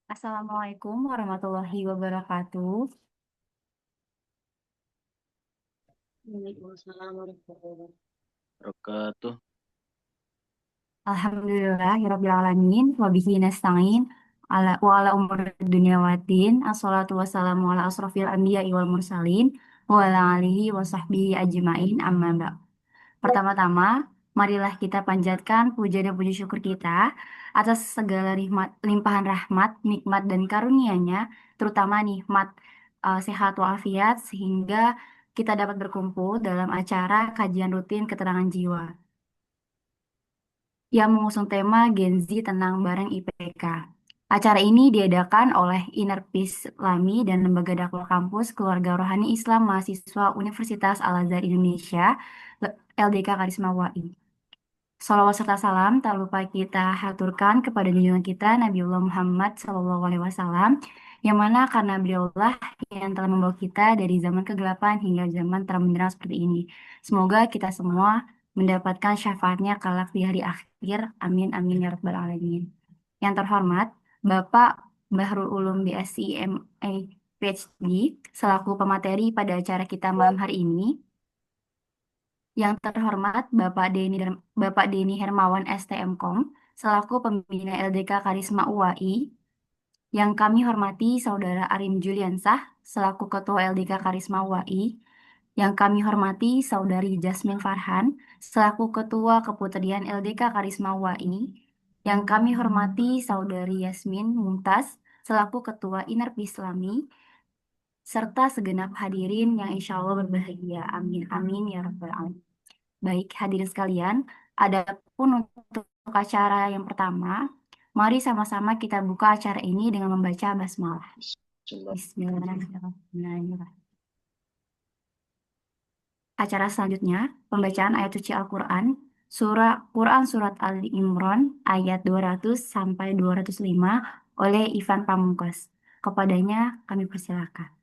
Assalamualaikum warahmatullahi wabarakatuh. Waalaikumsalam warahmatullahi wabarakatuh. Alhamdulillah, ya Rabbil Alamin, wa bihi nasta'in, ala umur dunia waddin, assalatu wassalamu ala asrafil anbiya wal mursalin, wa ala alihi wa sahbihi ajma'in, amma ba'd. Pertama-tama, marilah kita panjatkan puja dan puji syukur kita atas segala limpahan rahmat, nikmat, dan karunia-Nya, terutama nikmat sehat walafiat, sehingga kita dapat berkumpul dalam acara kajian rutin keterangan jiwa yang mengusung tema Gen Z Tenang Bareng IPK. Acara ini diadakan oleh Inner Peace Lami dan Lembaga Dakwah Kampus Keluarga Rohani Islam Mahasiswa Universitas Al-Azhar Indonesia, LDK Karisma UI. Salawat serta salam tak lupa kita haturkan kepada junjungan kita Nabiullah Muhammad SAW, yang mana karena beliaulah yang telah membawa kita dari zaman kegelapan hingga zaman terang benderang seperti ini. Semoga kita semua mendapatkan syafaatnya kelak di hari akhir. Amin amin ya rabbal alamin. Yang terhormat Bapak Bahrul Ulum BSc MA PhD selaku pemateri pada acara kita malam hari ini. Yang terhormat Bapak Denny Hermawan STMKOM selaku pembina LDK Karisma UAI. Yang kami hormati Saudara Arim Juliansah selaku Ketua LDK Karisma UAI. Yang kami hormati Saudari Jasmine Farhan selaku Ketua Keputrian LDK Karisma UAI. Yang kami hormati Saudari Yasmin Mumtaz selaku Ketua Inerp Islami, serta segenap hadirin yang insya Allah berbahagia. Amin amin ya rabbal alamin. Baik, hadirin sekalian, adapun untuk acara yang pertama, mari sama-sama kita buka acara ini dengan membaca basmalah. Bismillah. Bismillahirrahmanirrahim. Acara selanjutnya, pembacaan ayat suci Al-Quran, surah Quran Surat Ali Imran ayat 200 sampai 205 oleh Ivan Pamungkas. Kepadanya kami persilakan.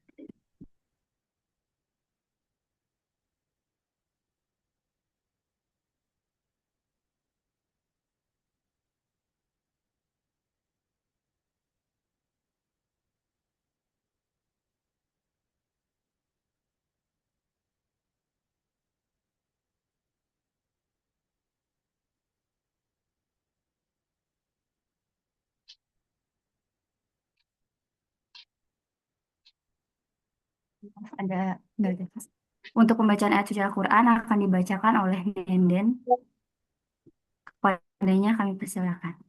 Ada nggak ada. Untuk pembacaan ayat suci Al-Quran akan dibacakan oleh Nenden. Kepadanya kami persilakan.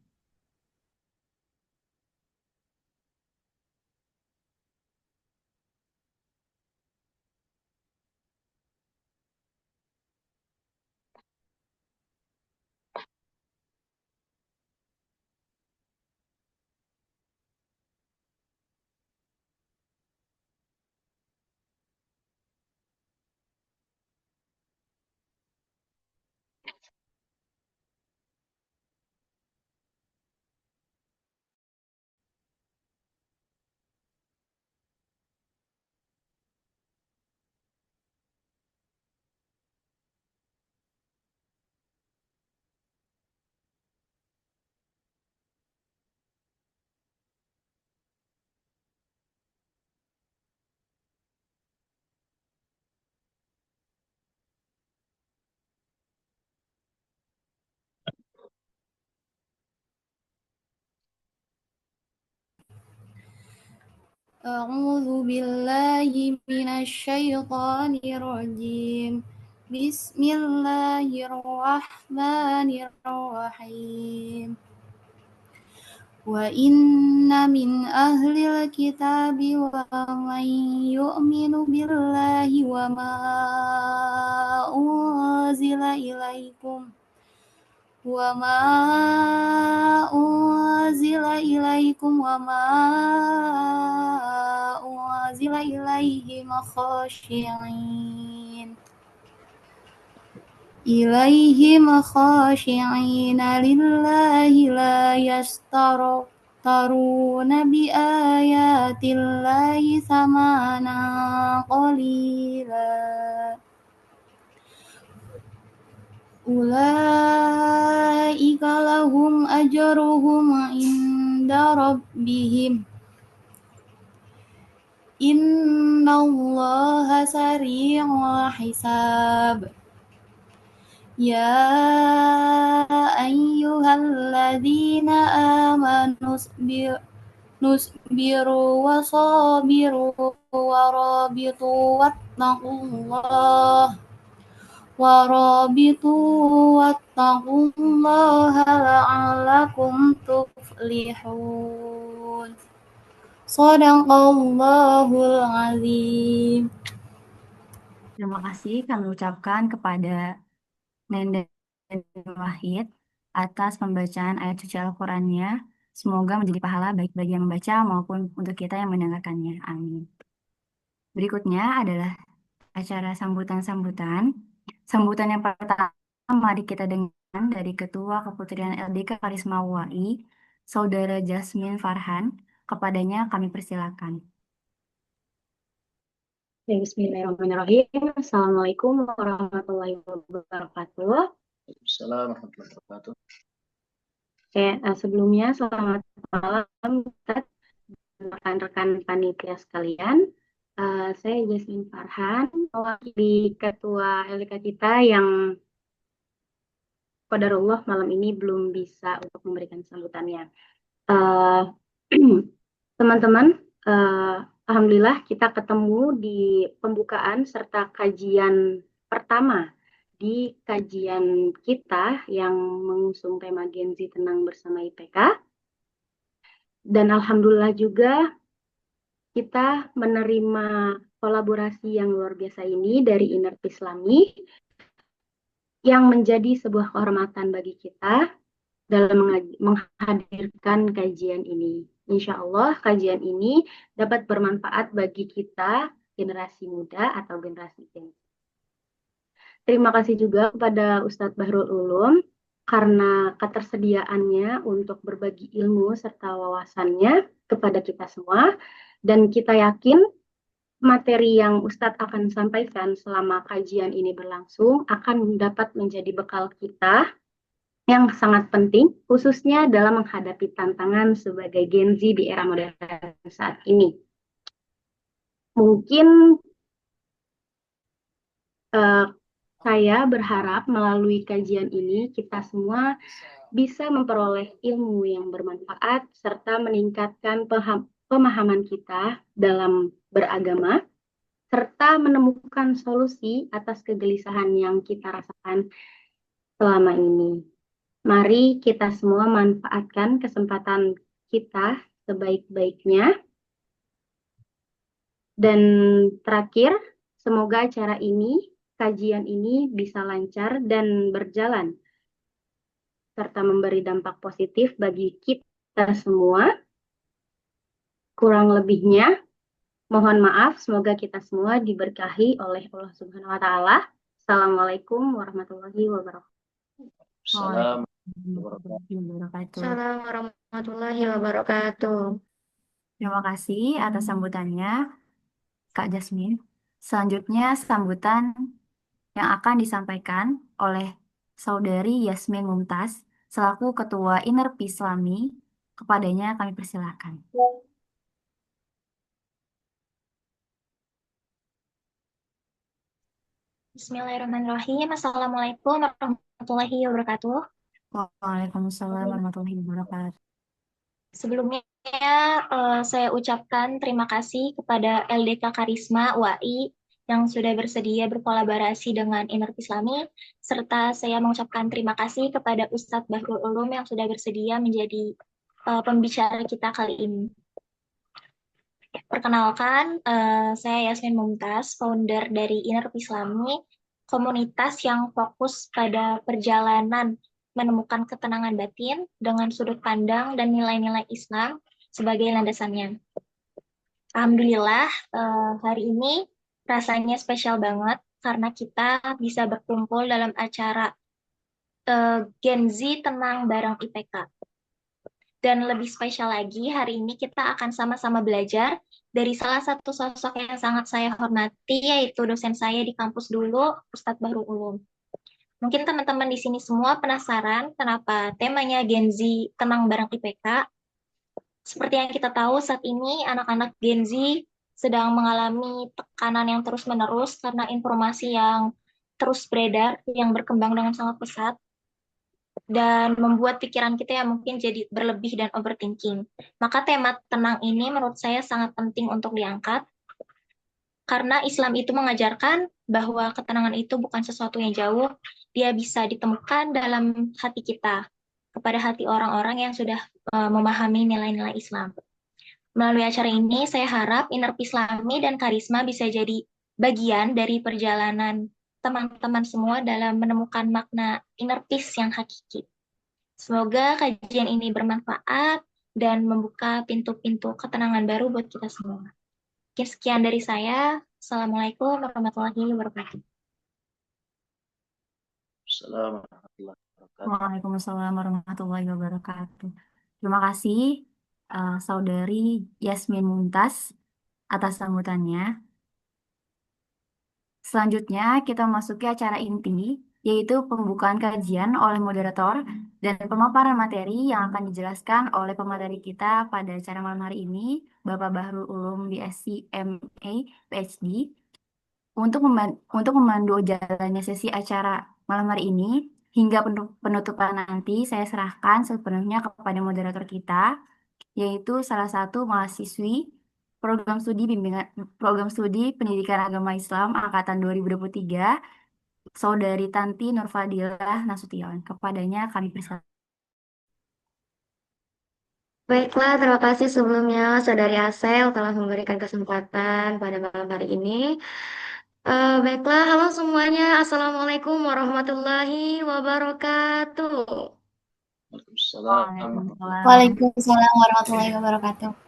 أعوذ بالله من الشيطان الرجيم Bismillahirrahmanirrahim. Wa inna min ahlil kitabi wa man yu'minu billahi wa ma unzila ilaikum wa ma unzila ilaikum wa ma unzila ilaihim khashi'in lillahi la yashtaruna bi ayatillahi thamanan qalila. Ulaika lahum ajruhum inda rabbihim. Innallaha sari'ul hisab. Ya ayyuhalladzina amanu nusbiru wa sabiru wa rabitu wattaqullaha la'allakum tuflihun. Shadaqallahul azim. Terima kasih kami ucapkan kepada Nenda dan Wahid atas pembacaan ayat suci Al-Qur'annya. Semoga menjadi pahala baik bagi yang membaca maupun untuk kita yang mendengarkannya. Amin. Berikutnya adalah acara sambutan-sambutan. Sambutan yang pertama mari kita dengarkan dari Ketua Keputrian LDK Karisma UI, Saudara Jasmine Farhan. Kepadanya kami persilakan. Bismillahirrahmanirrahim. Assalamualaikum warahmatullahi wabarakatuh. Waalaikumsalam warahmatullahi wabarakatuh. Sebelumnya selamat malam rekan-rekan panitia sekalian. Saya Jasmine Farhan, mewakili Ketua LDK kita yang qadarullah malam ini belum bisa untuk memberikan sambutannya. Teman-teman, alhamdulillah kita ketemu di pembukaan serta kajian pertama di kajian kita yang mengusung tema Gen Z Tenang Bersama IPK. Dan alhamdulillah juga kita menerima kolaborasi yang luar biasa ini dari Inerp Islami yang menjadi sebuah kehormatan bagi kita dalam menghadirkan kajian ini. Insya Allah kajian ini dapat bermanfaat bagi kita generasi muda atau generasi Gen Z. Terima kasih juga kepada Ustadz Bahrul Ulum karena ketersediaannya untuk berbagi ilmu serta wawasannya kepada kita semua. Dan kita yakin materi yang Ustadz akan sampaikan selama kajian ini berlangsung akan dapat menjadi bekal kita yang sangat penting, khususnya dalam menghadapi tantangan sebagai Gen Z di era modern saat ini. Mungkin saya berharap melalui kajian ini kita semua bisa memperoleh ilmu yang bermanfaat serta meningkatkan pemahaman kita dalam beragama serta menemukan solusi atas kegelisahan yang kita rasakan selama ini. Mari kita semua manfaatkan kesempatan kita sebaik-baiknya. Dan terakhir, semoga acara ini, kajian ini bisa lancar dan berjalan, serta memberi dampak positif bagi kita semua. Kurang lebihnya, mohon maaf, semoga kita semua diberkahi oleh Allah Subhanahu wa Ta'ala. Assalamualaikum warahmatullahi wabarakatuh. Salam. Assalamualaikum warahmatullahi wabarakatuh. Terima kasih atas sambutannya, Kak Jasmine. Selanjutnya sambutan yang akan disampaikan oleh Saudari Yasmin Mumtaz selaku Ketua Inerp Islami. Kepadanya kami persilakan. Bismillahirrahmanirrahim. Assalamualaikum warahmatullahi wabarakatuh. Waalaikumsalam warahmatullahi wabarakatuh. Sebelumnya saya ucapkan terima kasih kepada LDK Karisma UI yang sudah bersedia berkolaborasi dengan Inner Islami, serta saya mengucapkan terima kasih kepada Ustadz Bahrul Ulum yang sudah bersedia menjadi pembicara kita kali ini. Perkenalkan, saya Yasmin Mumtaz, founder dari Inner Islami, komunitas yang fokus pada perjalanan menemukan ketenangan batin dengan sudut pandang dan nilai-nilai Islam sebagai landasannya. Alhamdulillah, hari ini rasanya spesial banget karena kita bisa berkumpul dalam acara Gen Z Tenang Bareng IPK. Dan lebih spesial lagi, hari ini kita akan sama-sama belajar dari salah satu sosok yang sangat saya hormati, yaitu dosen saya di kampus dulu, Ustadz Bahrul Ulum. Mungkin teman-teman di sini semua penasaran kenapa temanya Gen Z Tenang Bareng IPK. Seperti yang kita tahu, saat ini anak-anak Gen Z sedang mengalami tekanan yang terus-menerus karena informasi yang terus beredar, yang berkembang dengan sangat pesat, dan membuat pikiran kita yang mungkin jadi berlebih dan overthinking. Maka tema tenang ini menurut saya sangat penting untuk diangkat, karena Islam itu mengajarkan bahwa ketenangan itu bukan sesuatu yang jauh, dia bisa ditemukan dalam hati kita, kepada hati orang-orang yang sudah memahami nilai-nilai Islam. Melalui acara ini, saya harap Inner Islami dan Karisma bisa jadi bagian dari perjalanan teman-teman semua dalam menemukan makna inner peace yang hakiki. Semoga kajian ini bermanfaat dan membuka pintu-pintu ketenangan baru buat kita semua. Oke, sekian dari saya. Assalamualaikum warahmatullahi wabarakatuh. Assalamualaikum warahmatullahi wabarakatuh. Waalaikumsalam warahmatullahi wabarakatuh. Terima kasih Saudari Yasmin Mumtaz atas sambutannya. Selanjutnya kita masuki acara inti, yaitu pembukaan kajian oleh moderator dan pemaparan materi yang akan dijelaskan oleh pemateri kita pada acara malam hari ini, Bapak Bahrul Ulum BSc MA PhD. Untuk memandu jalannya sesi acara malam hari ini, hingga penutupan nanti, saya serahkan sepenuhnya kepada moderator kita, yaitu salah satu mahasiswi program studi Pendidikan Agama Islam angkatan 2023, Saudari Tanti Nurfadilah Nasution. Kepadanya kami persilakan. Baiklah, terima kasih sebelumnya Saudari Asel telah memberikan kesempatan pada malam hari ini. Baiklah, halo semuanya. Assalamualaikum warahmatullahi wabarakatuh. Waalaikumsalam warahmatullahi Waalaikumsalam warahmatullahi wabarakatuh.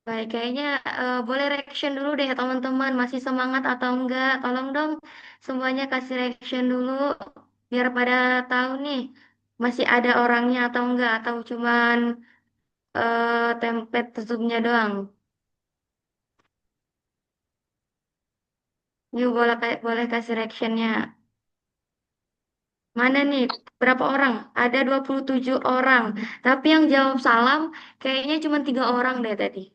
Baik, kayaknya boleh reaction dulu deh teman-teman. Masih semangat atau enggak? Tolong dong semuanya kasih reaction dulu. Biar pada tahu nih masih ada orangnya atau enggak. Atau cuman template tutupnya doang. Yuk boleh kasih reactionnya. Mana nih? Berapa orang? Ada 27 orang. Tapi yang jawab salam kayaknya cuma 3 orang deh tadi.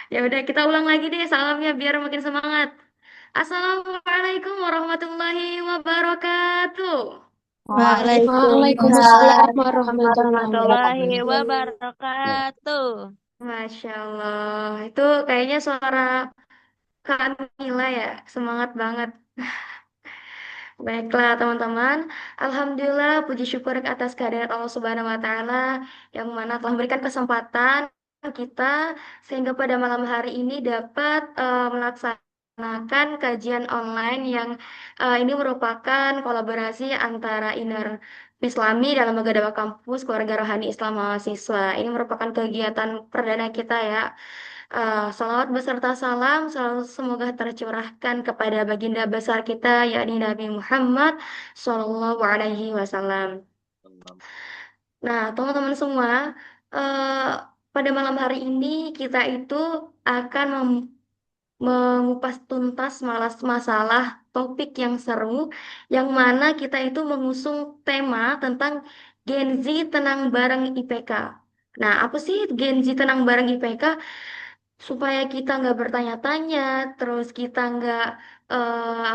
Ya udah kita ulang lagi deh salamnya biar makin semangat. Assalamualaikum warahmatullahi wabarakatuh. Waalaikumsalam warahmatullahi warahmatullahi wabarakatuh. wabarakatuh. Masya Allah. Itu kayaknya suara Kak Mila ya. Semangat banget. Baiklah teman-teman, Alhamdulillah puji syukur atas kehadirat Allah Subhanahu Wa Taala yang mana telah memberikan kesempatan kita sehingga pada malam hari ini dapat melaksanakan kajian online yang ini merupakan kolaborasi antara Inner Islami dalam Lembaga Dakwah Kampus Keluarga Rohani Islam Mahasiswa. Ini merupakan kegiatan perdana kita ya. Salawat beserta salam selalu semoga tercurahkan kepada baginda besar kita yakni Nabi Muhammad Shallallahu Alaihi Wasallam. Nah, teman-teman semua, eh, pada malam hari ini kita itu akan mengupas tuntas masalah topik yang seru, yang mana kita itu mengusung tema tentang Gen Z Tenang Bareng IPK. Nah, apa sih Gen Z Tenang Bareng IPK? Supaya kita nggak bertanya-tanya, terus kita nggak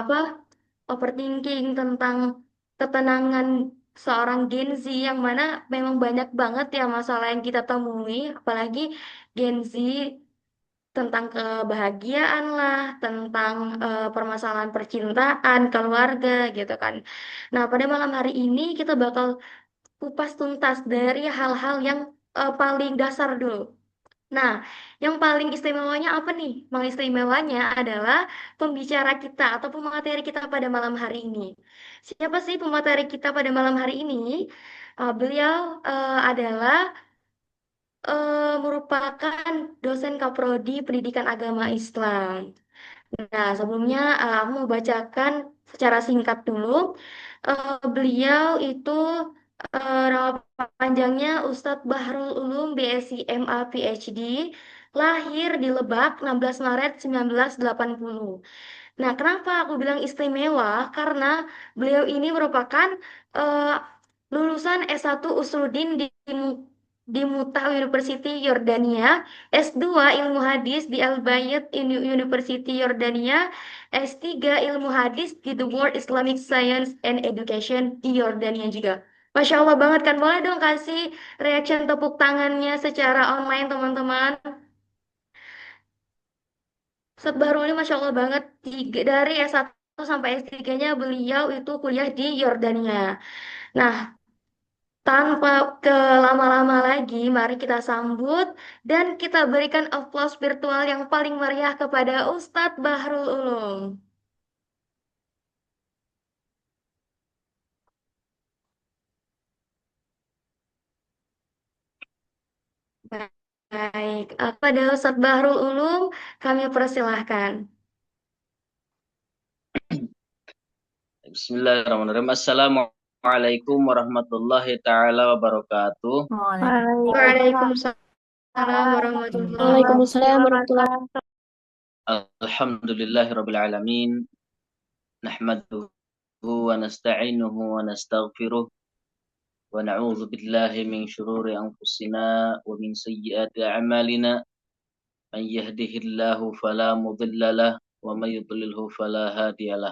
apa overthinking tentang ketenangan seorang Gen Z yang mana memang banyak banget ya masalah yang kita temui, apalagi Gen Z tentang kebahagiaan lah, tentang permasalahan percintaan, keluarga gitu kan. Nah, pada malam hari ini kita bakal kupas tuntas dari hal-hal yang paling dasar dulu. Nah, yang paling istimewanya apa nih? Paling istimewanya adalah pembicara kita atau pemateri kita pada malam hari ini. Siapa sih pemateri kita pada malam hari ini? Beliau adalah merupakan dosen Kaprodi Pendidikan Agama Islam. Nah, sebelumnya aku mau bacakan secara singkat dulu. Beliau itu nama panjangnya Ustadz Bahrul Ulum BSc MA PhD, lahir di Lebak 16 Maret 1980. Nah, kenapa aku bilang istimewa? Karena beliau ini merupakan eh, lulusan S1 Usuluddin di Mutah University Yordania, S2 Ilmu Hadis di Al-Bayt University Yordania, S3 Ilmu Hadis di The World Islamic Science and Education di Yordania juga. Masya Allah banget kan? Boleh dong kasih reaction tepuk tangannya secara online teman-teman. Ustadz Bahrul ini Masya Allah banget. Dari S1 sampai S3-nya beliau itu kuliah di Yordania. Nah, tanpa kelama-lama lagi, mari kita sambut dan kita berikan applause virtual yang paling meriah kepada Ustadz Bahrul Ulum. Baik, kepada Ustadz Bahrul Ulum, kami persilahkan. Bismillahirrahmanirrahim. Assalamualaikum warahmatullahi taala wabarakatuh. Waalaikumsalam warahmatullahi Waalaikumsalam warahmatullahi Alhamdulillahirabbil alamin. Nahmaduhu wa nasta'inuhu wa nastaghfiruh wa na'udzu billahi min syururi anfusina wa min sayyiati a'malina. Man yahdihillahu fala mudilla lahu wa may yudlilhu fala hadiyalah.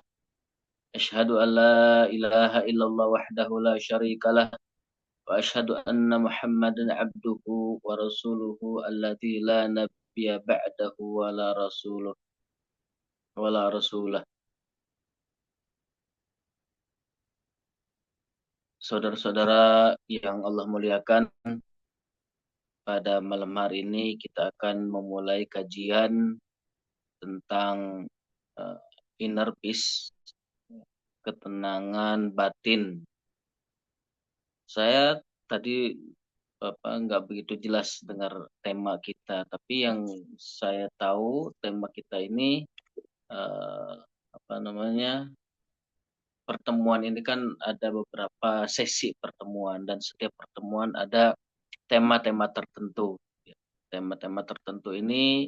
Asyhadu an la ilaha illallah wahdahu la syarika lah wa asyhadu anna Muhammadan abduhu wa rasuluhu alladzi la nabiyya ba'dahu wa la rasulah. Saudara-saudara yang Allah muliakan, pada malam hari ini kita akan memulai kajian tentang inner peace, ketenangan batin. Saya tadi nggak begitu jelas dengar tema kita, tapi yang saya tahu tema kita ini pertemuan ini kan ada beberapa sesi pertemuan dan setiap pertemuan ada tema-tema tertentu. Tema-tema tertentu ini,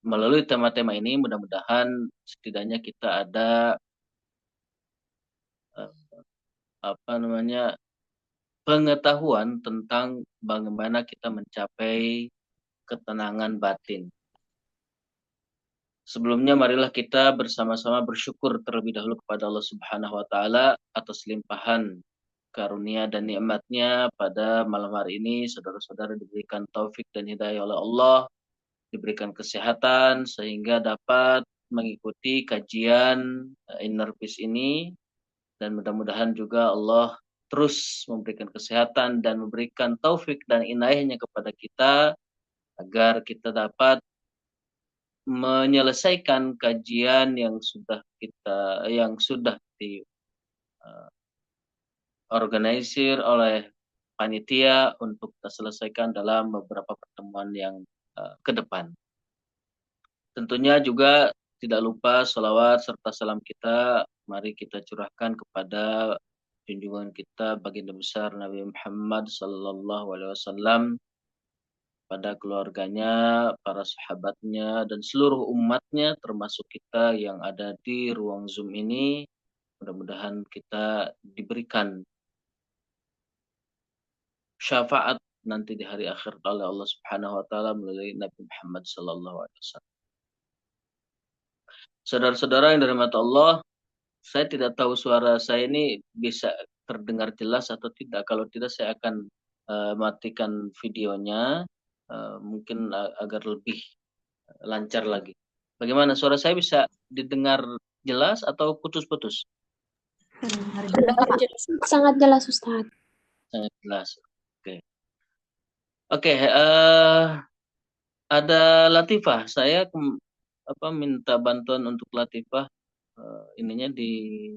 melalui tema-tema ini mudah-mudahan setidaknya kita ada pengetahuan tentang bagaimana kita mencapai ketenangan batin. Sebelumnya marilah kita bersama-sama bersyukur terlebih dahulu kepada Allah Subhanahu wa taala atas limpahan karunia dan nikmatnya pada malam hari ini. Saudara-saudara diberikan taufik dan hidayah oleh Allah, diberikan kesehatan sehingga dapat mengikuti kajian Inner Peace ini, dan mudah-mudahan juga Allah terus memberikan kesehatan dan memberikan taufik dan inayahnya kepada kita agar kita dapat menyelesaikan kajian yang sudah diorganisir oleh panitia untuk kita selesaikan dalam beberapa pertemuan yang ke depan. Tentunya juga tidak lupa salawat serta salam kita mari kita curahkan kepada junjungan kita baginda besar Nabi Muhammad sallallahu alaihi wasallam, pada keluarganya, para sahabatnya, dan seluruh umatnya, termasuk kita yang ada di ruang Zoom ini. Mudah-mudahan kita diberikan syafaat nanti di hari akhir oleh Allah Subhanahu wa taala melalui Nabi Muhammad sallallahu alaihi wasallam. Saudara-saudara yang dirahmati Allah, saya tidak tahu suara saya ini bisa terdengar jelas atau tidak. Kalau tidak saya akan matikan videonya, mungkin agar lebih lancar lagi. Bagaimana, suara saya bisa didengar jelas atau putus-putus? Sangat jelas Ustaz. Sangat jelas. Oke. Oke, ada Latifah. Saya minta bantuan untuk Latifah, ininya di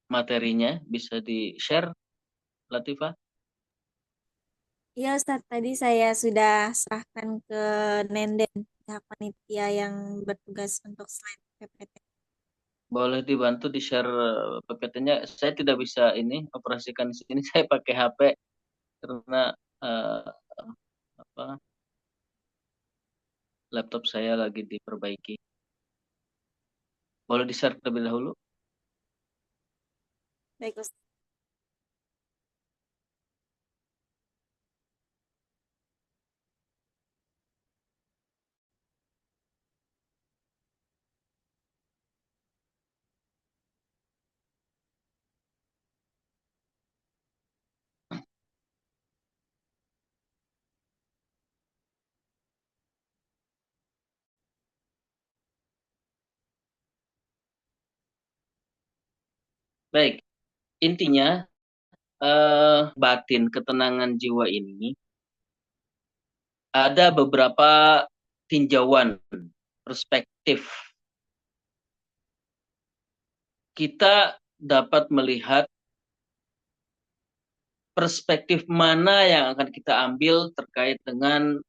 materinya bisa di-share, Latifah. Iya Ustaz, tadi saya sudah serahkan ke Nenden, pihak panitia yang bertugas untuk slide PPT. Boleh dibantu di-share PPT-nya. Saya tidak bisa ini operasikan di sini. Saya pakai HP karena laptop saya lagi diperbaiki. Boleh di-share terlebih dahulu? Baik Ustaz. Baik, intinya batin ketenangan jiwa ini ada beberapa tinjauan perspektif. Kita dapat melihat perspektif mana yang akan kita ambil terkait dengan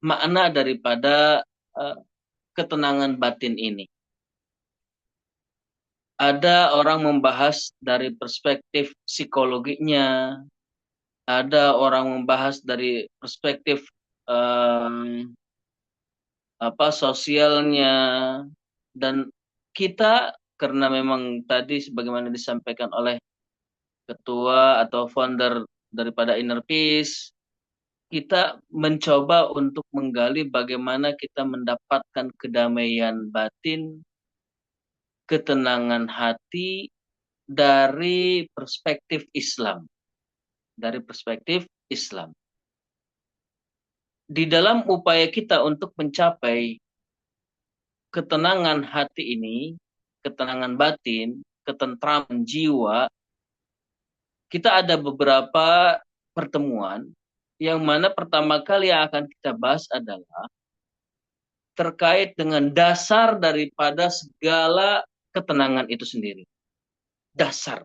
makna daripada ketenangan batin ini. Ada orang membahas dari perspektif psikologinya, ada orang membahas dari perspektif sosialnya, dan kita karena memang tadi sebagaimana disampaikan oleh ketua atau founder daripada Inner Peace, kita mencoba untuk menggali bagaimana kita mendapatkan kedamaian batin, ketenangan hati dari perspektif Islam. Dari perspektif Islam. Di dalam upaya kita untuk mencapai ketenangan hati ini, ketenangan batin, ketentraman jiwa, kita ada beberapa pertemuan yang mana pertama kali yang akan kita bahas adalah terkait dengan dasar daripada segala ketenangan itu sendiri. Dasar.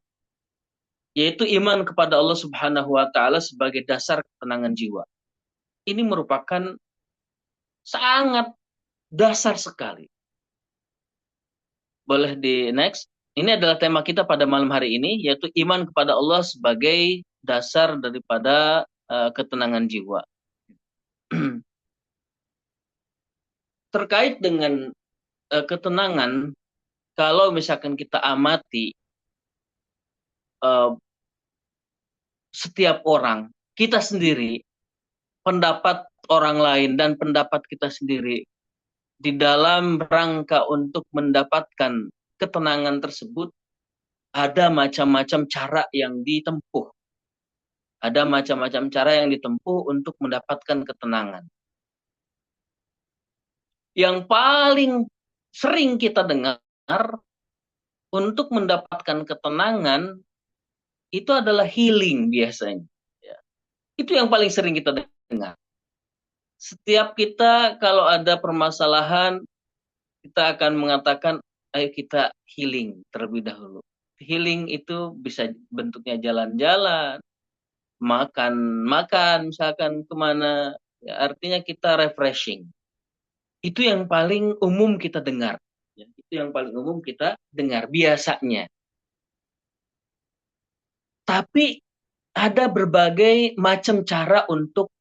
Yaitu iman kepada Allah Subhanahu wa Ta'ala sebagai dasar ketenangan jiwa. Ini merupakan sangat dasar sekali. Boleh di next. Ini adalah tema kita pada malam hari ini, yaitu iman kepada Allah sebagai dasar daripada ketenangan jiwa. Terkait dengan ketenangan, kalau misalkan kita amati setiap orang, kita sendiri, pendapat orang lain dan pendapat kita sendiri di dalam rangka untuk mendapatkan ketenangan tersebut, ada macam-macam cara yang ditempuh. Ada macam-macam cara yang ditempuh untuk mendapatkan ketenangan. Yang paling sering kita dengar untuk mendapatkan ketenangan itu adalah healing biasanya. Itu yang paling sering kita dengar. Setiap kita kalau ada permasalahan, kita akan mengatakan, ayo kita healing terlebih dahulu. Healing itu bisa bentuknya jalan-jalan, makan, misalkan kemana. Ya, artinya kita refreshing. Itu yang paling umum kita dengar. Ya, itu yang paling umum kita dengar biasanya. Tapi ada berbagai macam cara untuk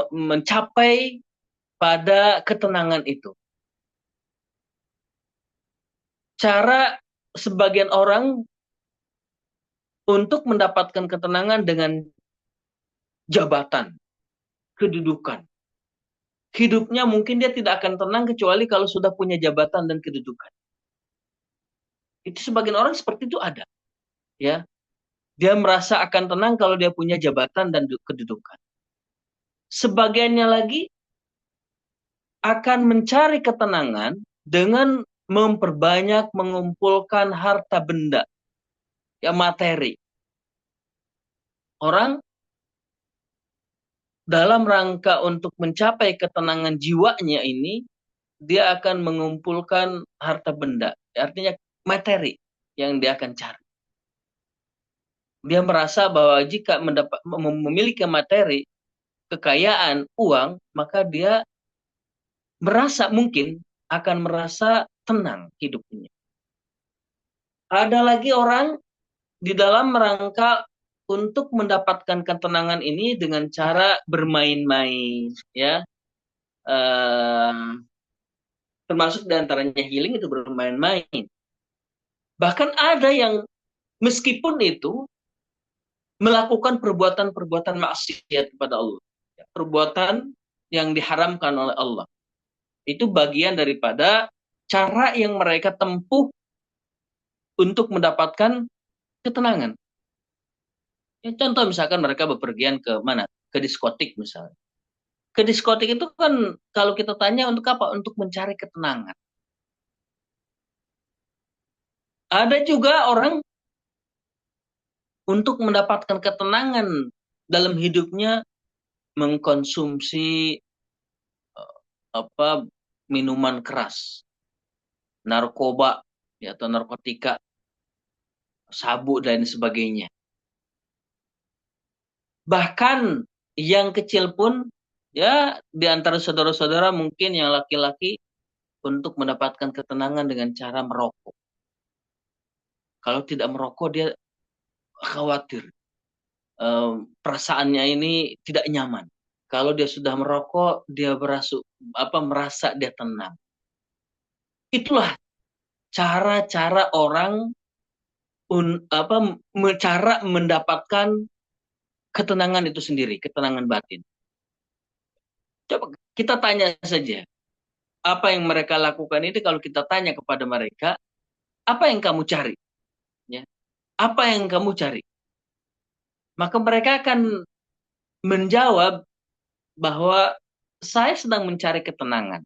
mencapai pada ketenangan itu. Cara sebagian orang untuk mendapatkan ketenangan dengan jabatan, kedudukan. Hidupnya mungkin dia tidak akan tenang kecuali kalau sudah punya jabatan dan kedudukan. Itu sebagian orang seperti itu ada. Ya. Dia merasa akan tenang kalau dia punya jabatan dan kedudukan. Sebagiannya lagi akan mencari ketenangan dengan memperbanyak mengumpulkan harta benda, ya materi. Orang dalam rangka untuk mencapai ketenangan jiwanya ini, dia akan mengumpulkan harta benda, artinya materi yang dia akan cari. Dia merasa bahwa jika memiliki materi, kekayaan, uang, maka dia mungkin akan merasa tenang hidupnya. Ada lagi orang di dalam rangka untuk mendapatkan ketenangan ini dengan cara bermain-main, ya, termasuk diantaranya healing itu bermain-main. Bahkan ada yang meskipun itu melakukan perbuatan-perbuatan maksiat kepada Allah, perbuatan yang diharamkan oleh Allah. Itu bagian daripada cara yang mereka tempuh untuk mendapatkan ketenangan. Ya, contoh misalkan mereka bepergian ke mana? Ke diskotik misalnya. Ke diskotik itu kan kalau kita tanya untuk apa? Untuk mencari ketenangan. Ada juga orang untuk mendapatkan ketenangan dalam hidupnya mengkonsumsi minuman keras, narkoba, ya, atau narkotika, sabu dan sebagainya. Bahkan yang kecil pun, ya, di antara saudara-saudara mungkin yang laki-laki untuk mendapatkan ketenangan dengan cara merokok. Kalau tidak merokok dia khawatir, perasaannya ini tidak nyaman. Kalau dia sudah merokok, dia merasa dia tenang. Itulah cara-cara orang cara mendapatkan ketenangan itu sendiri, ketenangan batin. Coba kita tanya saja, apa yang mereka lakukan itu kalau kita tanya kepada mereka, apa yang kamu cari? Ya, apa yang kamu cari? Maka mereka akan menjawab bahwa saya sedang mencari ketenangan.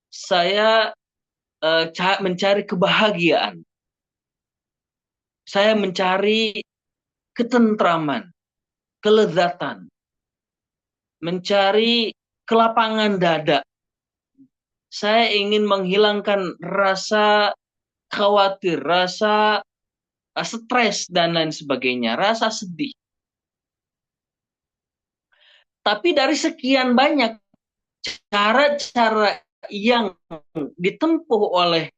Saya mencari kebahagiaan. Saya mencari ketentraman, kelezatan, mencari kelapangan dada. Saya ingin menghilangkan rasa khawatir, rasa stres, dan lain sebagainya, rasa sedih. Tapi dari sekian banyak cara-cara yang ditempuh oleh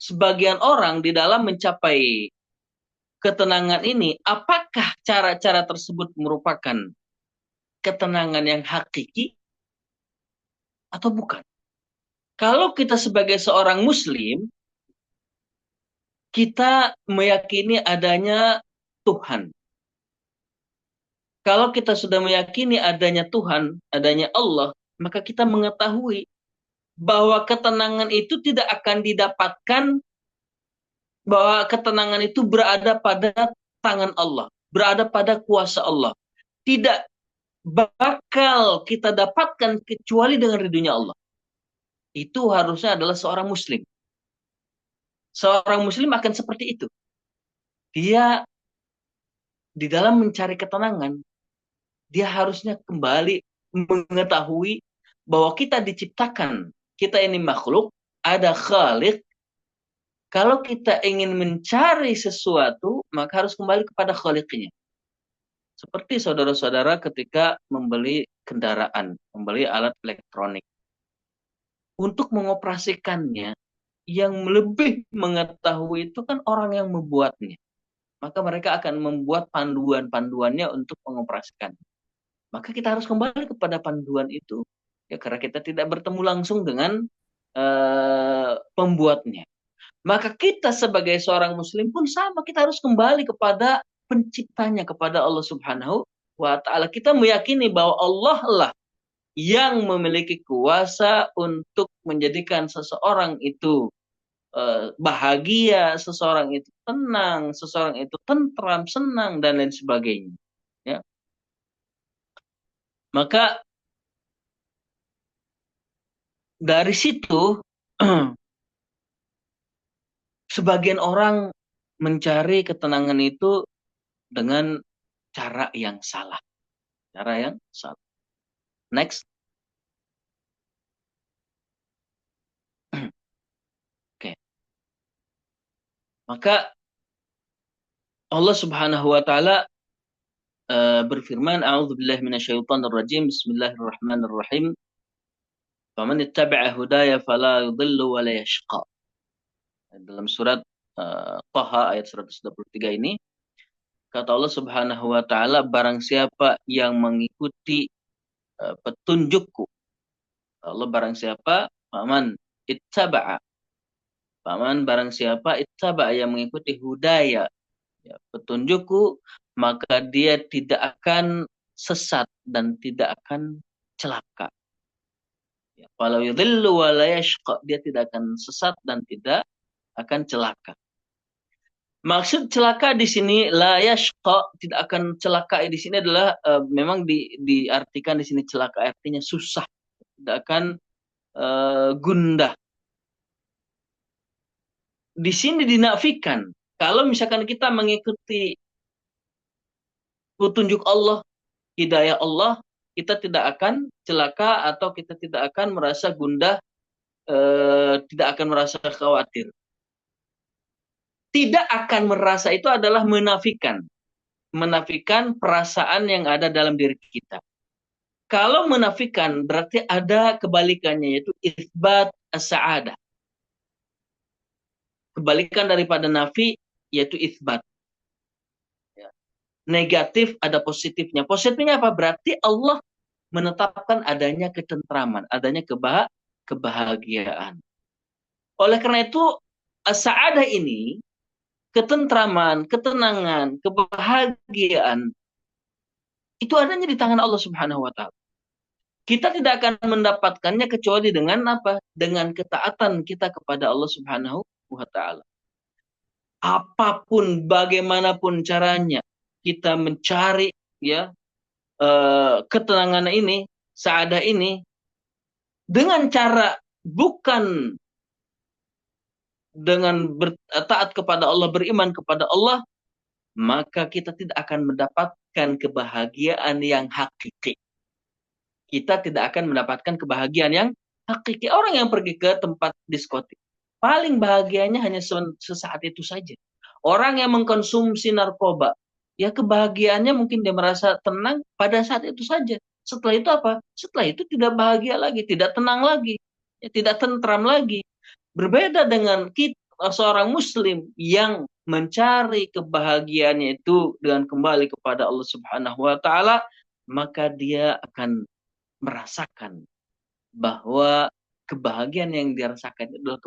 sebagian orang di dalam mencapai ketenangan ini, apakah cara-cara tersebut merupakan ketenangan yang hakiki atau bukan? Kalau kita sebagai seorang muslim, kita meyakini adanya Tuhan. Kalau kita sudah meyakini adanya Tuhan, adanya Allah, maka kita mengetahui bahwa ketenangan itu tidak akan didapatkan, bahwa ketenangan itu berada pada tangan Allah, berada pada kuasa Allah. Tidak bakal kita dapatkan kecuali dengan ridhonya Allah. Itu harusnya adalah seorang muslim. Seorang muslim akan seperti itu. Dia di dalam mencari ketenangan, dia harusnya kembali mengetahui bahwa kita diciptakan, kita ini makhluk, ada khalik. Kalau kita ingin mencari sesuatu, maka harus kembali kepada khaliknya. Seperti saudara-saudara ketika membeli kendaraan, membeli alat elektronik. Untuk mengoperasikannya, yang lebih mengetahui itu kan orang yang membuatnya. Maka mereka akan membuat panduan-panduannya untuk mengoperasikan. Maka kita harus kembali kepada panduan itu, ya, karena kita tidak bertemu langsung dengan pembuatnya. Maka kita sebagai seorang muslim pun sama, kita harus kembali kepada penciptanya, kepada Allah Subhanahu wa Ta'ala. Kita meyakini bahwa Allah lah yang memiliki kuasa untuk menjadikan seseorang itu bahagia, seseorang itu tenang, seseorang itu tentram, senang, dan lain sebagainya. Ya. Maka dari situ sebagian orang mencari ketenangan itu dengan cara yang salah. Cara yang salah. Next. Oke. Maka Allah Subhanahu wa taala berfirman, "A'udzubillahi minasyaitonir rajim. Bismillahirrahmanirrahim. Faman ittaba'a hudaya fala yudhillu wa la yashqa." Dalam surat Thaha ayat 123 ini, kata Allah Subhanahu wa taala, barang siapa yang mengikuti petunjukku. Allah barang siapa, faman ittaba'a. Faman barang siapa ittaba'a yang mengikuti hudaya, ya, petunjukku, maka dia tidak akan sesat dan tidak akan celaka. Ya, walau yudhillu wa la yashqa, dia tidak akan sesat dan tidak akan celaka. Maksud celaka di sini la yashqa, tidak akan celaka di sini adalah memang diartikan di sini celaka artinya susah, tidak akan gundah. Di sini dinafikan kalau misalkan kita mengikuti petunjuk Allah, hidayah Allah, kita tidak akan celaka atau kita tidak akan merasa gundah, tidak akan merasa khawatir. Tidak akan merasa itu adalah menafikan perasaan yang ada dalam diri kita. Kalau menafikan berarti ada kebalikannya, yaitu itsbat as-sa'adah. Kebalikan daripada nafi yaitu itsbat. Ya. Negatif ada positifnya. Positifnya apa? Berarti Allah menetapkan adanya ketentraman, adanya kebahagiaan. Oleh karena itu, as-sa'adah ini, ketentraman, ketenangan, kebahagiaan, itu adanya di tangan Allah Subhanahu wa taala. Kita tidak akan mendapatkannya kecuali dengan apa? Dengan ketaatan kita kepada Allah Subhanahu wa taala. Apapun bagaimanapun caranya kita mencari ya ketenangan ini, sa'adah ini dengan cara bukan dengan taat kepada Allah, beriman kepada Allah, maka kita tidak akan mendapatkan kebahagiaan yang hakiki. Kita tidak akan mendapatkan kebahagiaan yang hakiki. Orang yang pergi ke tempat diskotik, paling bahagianya hanya sesaat itu saja. Orang yang mengkonsumsi narkoba, ya kebahagiaannya mungkin dia merasa tenang pada saat itu saja. Setelah itu apa? Setelah itu tidak bahagia lagi, tidak tenang lagi, ya, tidak tentram lagi. Berbeda dengan kita, seorang muslim yang mencari kebahagiaannya itu dengan kembali kepada Allah Subhanahu wa taala, maka dia akan merasakan bahwa kebahagiaan yang dirasakan itu adalah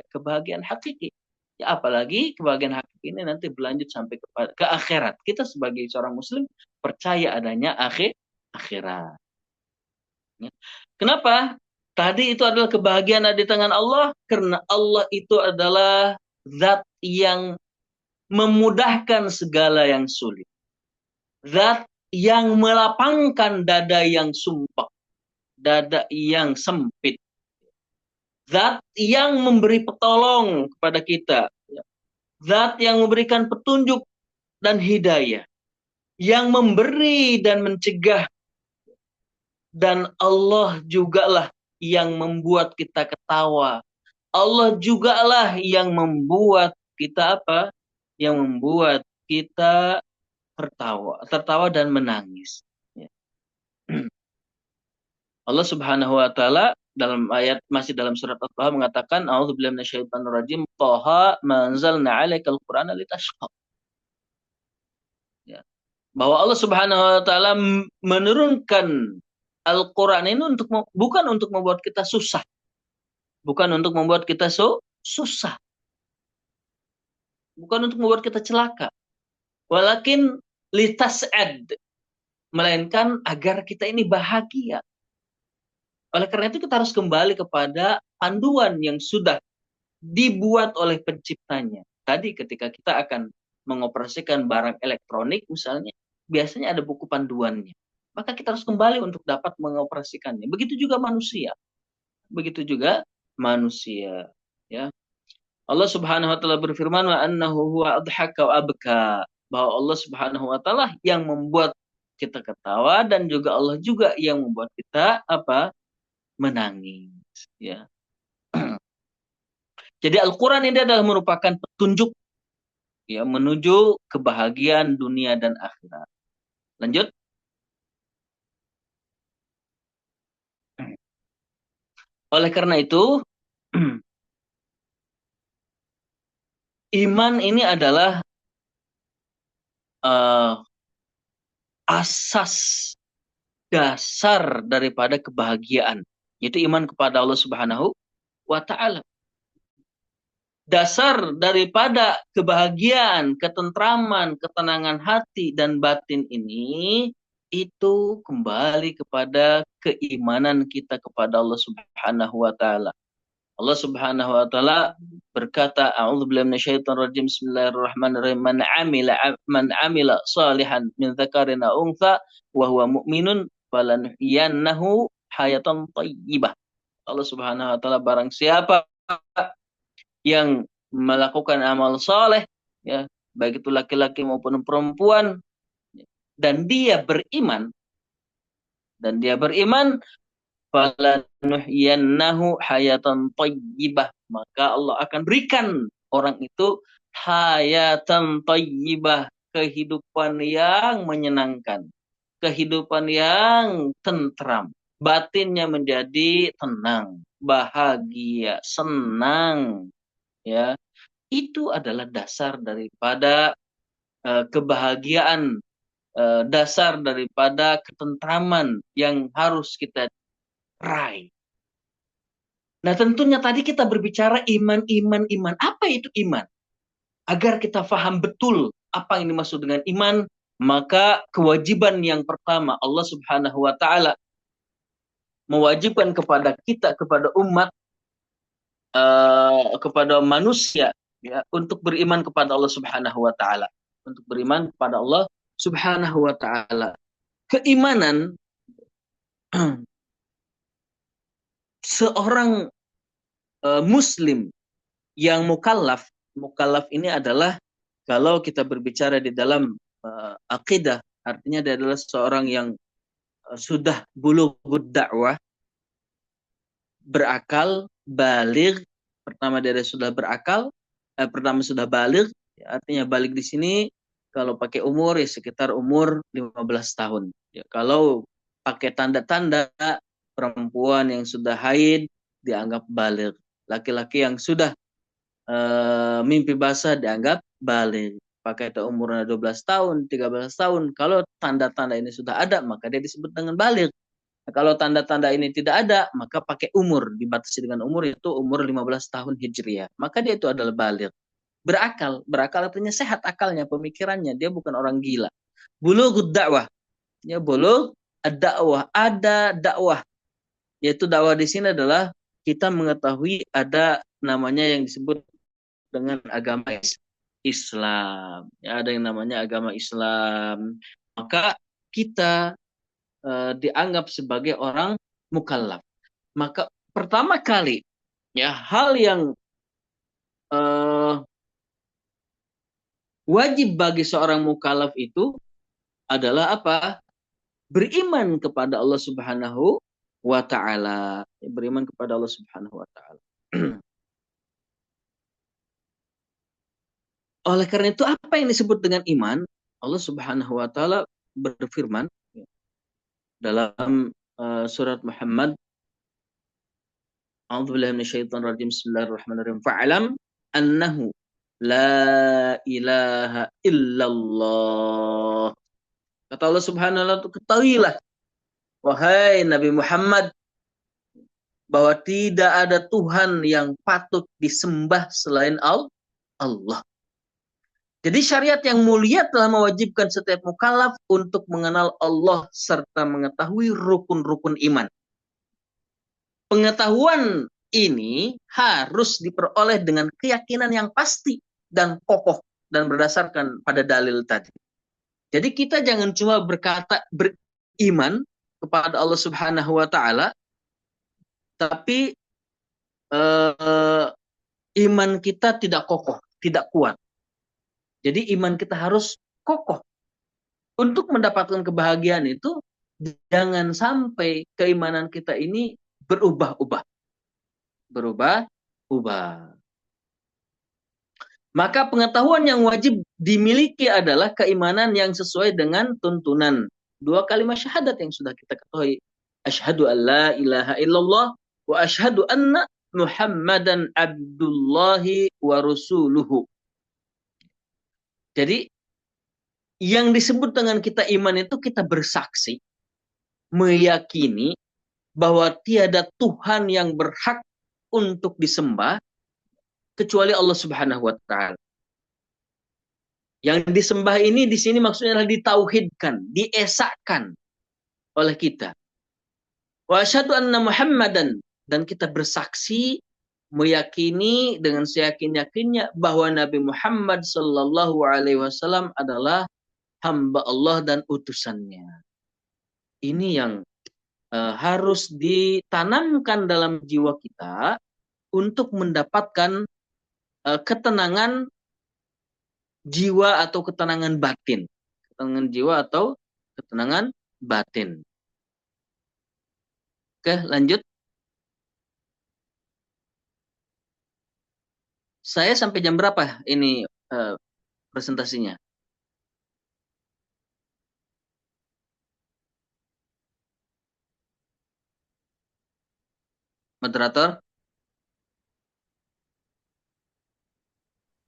kebahagiaan hakiki. Ya, apalagi kebahagiaan hakiki ini nanti berlanjut sampai ke akhirat. Kita sebagai seorang muslim percaya adanya akhirat. Ya. Kenapa? Tadi itu adalah kebahagiaan di tangan Allah, karena Allah itu adalah zat yang memudahkan segala yang sulit. Zat yang melapangkan dada yang sumpah, dada yang sempit. Zat yang memberi petolong kepada kita. Zat yang memberikan petunjuk dan hidayah. Yang memberi dan mencegah. Dan Allah jugalah yang membuat kita ketawa. Allah jugalah yang membuat kita apa? Yang membuat kita tertawa dan menangis. Allah Subhanahu wa taala dalam ayat masih dalam surat At-Taha mengatakan, a'udzubillahi minasyaitonir rajim, Taha ma anzalna 'alaikal Qur'ana litashqa. Ya. Bahwa Allah Subhanahu wa taala menurunkan Al-Qur'an ini bukan untuk membuat kita susah. Bukan untuk membuat kita susah. Bukan untuk membuat kita celaka. Walakin litas'ad, melainkan agar kita ini bahagia. Oleh karena itu kita harus kembali kepada panduan yang sudah dibuat oleh penciptanya. Tadi ketika kita akan mengoperasikan barang elektronik misalnya, biasanya ada buku panduannya. maka kita harus kembali untuk dapat mengoperasikannya. Begitu juga manusia. Begitu juga manusia. Ya. Allah Subhanahu wa taala berfirman wa annahu huwa adhaka wa abka. Bahwa Allah Subhanahu wa taala yang membuat kita ketawa dan juga Allah juga yang membuat kita apa? Menangis, ya. Jadi Al-Qur'an ini adalah merupakan petunjuk ya menuju kebahagiaan dunia dan akhirat. Lanjut. Oleh karena itu, iman ini adalah asas dasar daripada kebahagiaan, yaitu iman kepada Allah Subhanahu wa taala. Dasar daripada kebahagiaan, ketentraman, ketenangan hati dan batin ini itu kembali kepada keimanan kita kepada Allah Subhanahu wa taala. Allah Subhanahu wa taala berkata, a'udzubillahi minasyaitonir rajim. Bismillahirrahmanirrahim. Man amila salihan min dzakarin aw untha wa huwa mu'minun falanuhyiyannahu hayatan thayyibah. Allah Subhanahu wa taala, barang siapa yang melakukan amal saleh, ya, baik itu laki-laki maupun perempuan, dan dia beriman, falanuhyiyannahu hayatan thayyibah, maka Allah akan berikan orang itu hayatan thayyibah, kehidupan yang menyenangkan, kehidupan yang tentram, batinnya menjadi tenang, bahagia, senang, ya. Itu adalah dasar daripada kebahagiaan, dasar daripada ketentraman yang harus kita raih. Nah, tentunya tadi kita berbicara iman. Apa itu iman? Agar kita faham betul apa yang dimaksud dengan iman, maka kewajiban yang pertama Allah Subhanahu wa taala mewajibkan kepada kita, kepada umat, kepada manusia, ya, untuk beriman kepada Allah Subhanahu wa taala, untuk beriman kepada Allah Subhanahu wa taala. Keimanan seorang muslim yang mukallaf ini adalah, kalau kita berbicara di dalam akidah, artinya dia adalah seorang yang sudah bulughud da'wah, berakal, baligh. Pertama dia sudah berakal, pertama sudah baligh, ya, artinya baligh di sini kalau pakai umur ya sekitar umur 15 tahun. Ya, kalau pakai tanda-tanda, perempuan yang sudah haid dianggap baligh. Laki-laki yang sudah mimpi basah dianggap baligh. Pakai umurnya 12 tahun, 13 tahun. Kalau tanda-tanda ini sudah ada, maka dia disebut dengan baligh. Nah, kalau tanda-tanda ini tidak ada, maka pakai umur, dibatasi dengan umur, itu umur 15 tahun Hijriah. Maka dia itu adalah baligh. Berakal artinya sehat akalnya, pemikirannya, dia bukan orang gila. Bulughud da'wah. Ya, bulugh ad-da'wah, ada dakwah. Yaitu dakwah di sini adalah kita mengetahui ada namanya yang disebut dengan agama Islam. Ya, ada yang namanya agama Islam. Maka kita dianggap sebagai orang mukallaf. Maka pertama kali, ya, hal yang wajib bagi seorang mukallaf itu adalah apa? Beriman kepada Allah Subhanahu wa ta'ala. Beriman kepada Allah Subhanahu wa ta'ala. Oleh karena itu, apa yang disebut dengan iman? Allah Subhanahu wa ta'ala berfirman dalam surat Muhammad, A'udzubillahi minasyaitonir rajim. Bismillahirrahmanirrahim. Fa'lam annahu la ilaha illallah. Kata Allah Subhanahu wa ta'ala, ketahuilah wahai Nabi Muhammad bahwa tidak ada Tuhan yang patut disembah selain Allah. Jadi syariat yang mulia telah mewajibkan setiap mukallaf untuk mengenal Allah serta mengetahui rukun-rukun iman. Pengetahuan ini harus diperoleh dengan keyakinan yang pasti dan kokoh dan berdasarkan pada dalil tadi. Jadi kita jangan cuma berkata beriman kepada Allah Subhanahu wa taala, tapi iman kita tidak kokoh, tidak kuat. Jadi iman kita harus kokoh. Untuk mendapatkan kebahagiaan itu, jangan sampai keimanan kita ini berubah-ubah. Berubah-ubah. Maka pengetahuan yang wajib dimiliki adalah keimanan yang sesuai dengan tuntunan 2 kalimat syahadat yang sudah kita ketahui. Asyhadu an la ilaha illallah wa asyhadu anna Muhammadan abdullahi wa rasuluhu. Jadi yang disebut dengan kita iman itu kita bersaksi, meyakini bahwa tiada Tuhan yang berhak untuk disembah kecuali Allah Subhanahu wa taala. Yang disembah ini di sini maksudnya adalah ditauhidkan, diesakan oleh kita. Wa asyhadu anna Muhammadan, dan kita bersaksi meyakini dengan seyakin-yakinnya bahwa Nabi Muhammad sallallahu alaihi wasallam adalah hamba Allah dan utusannya. Ini yang harus ditanamkan dalam jiwa kita untuk mendapatkan ketenangan jiwa atau ketenangan batin. Ketenangan jiwa atau ketenangan batin. Oke, lanjut. Saya sampai jam berapa ini presentasinya? Moderator?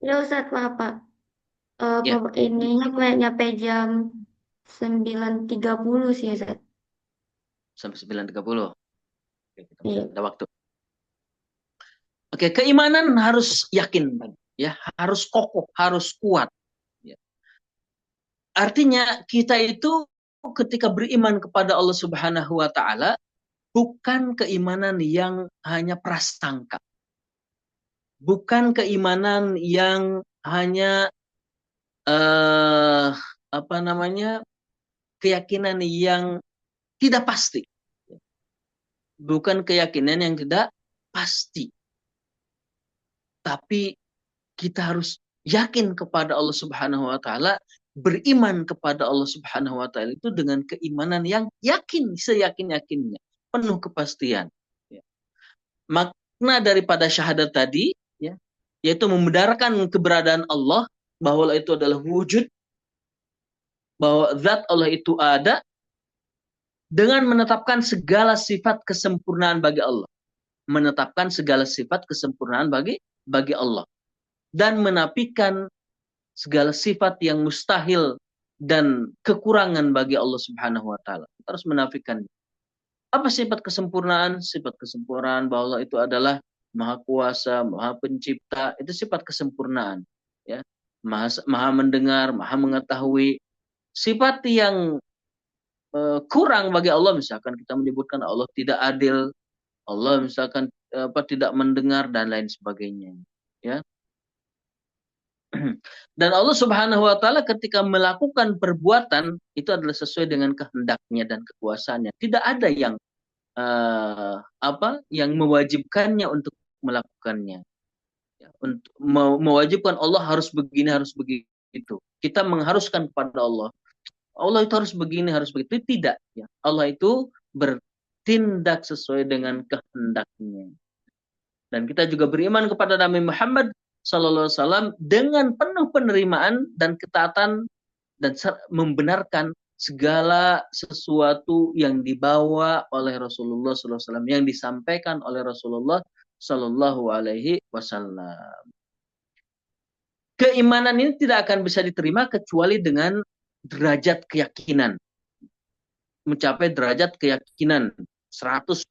Ya Ustadz, maaf Pak. Ya. Ininya nyampe jam 9.30 sih Ustadz. Sampai 9.30. Oke, kita masih Iya. ada waktu. Oke, keimanan harus yakin, ya, harus kokoh, harus kuat. Ya. Artinya kita itu ketika beriman kepada Allah Subhanahu wa taala bukan keimanan yang hanya prasangka. Bukan keimanan yang hanya keyakinan yang tidak pasti. Bukan keyakinan yang tidak pasti. Tapi kita harus yakin kepada Allah Subhanahu wa taala, beriman kepada Allah Subhanahu wa taala itu dengan keimanan yang yakin, seyakin-yakinnya, penuh kepastian. Makna daripada syahadat tadi, ya, yaitu membenarkan keberadaan Allah, bahwa Allah itu adalah wujud, bahwa zat Allah itu ada, dengan menetapkan segala sifat kesempurnaan bagi Allah. Menetapkan segala sifat kesempurnaan bagi Allah. Dan menafikan segala sifat yang mustahil dan kekurangan bagi Allah Subhanahu wa taala. Kita harus menafikannya. Apa sifat kesempurnaan? Sifat kesempurnaan bahwa Allah itu adalah Maha Kuasa, Maha Pencipta, itu sifat kesempurnaan, ya. Maha mendengar, Maha mengetahui. Sifat yang kurang bagi Allah, misalkan kita menyebutkan Allah tidak adil, Allah misalkan tidak mendengar dan lain sebagainya, ya. Dan Allah Subhanahu wa taala ketika melakukan perbuatan itu adalah sesuai dengan kehendaknya dan kekuasaannya. Tidak ada yang yang mewajibkannya untuk melakukannya. Ya, untuk mewajibkan Allah harus begini, harus begitu. Kita mengharuskan kepada Allah. Allah itu harus begini, harus begitu. Tidak, ya. Allah itu bertindak sesuai dengan kehendaknya. Dan kita juga beriman kepada Nabi Muhammad sallallahu alaihi wasallam dengan penuh penerimaan dan ketaatan dan membenarkan segala sesuatu yang dibawa oleh Rasulullah sallallahu alaihi wasallam, yang disampaikan oleh Rasulullah sallallahu alaihi wasallam. Keimanan ini tidak akan bisa diterima kecuali dengan derajat keyakinan. Mencapai derajat keyakinan 100%.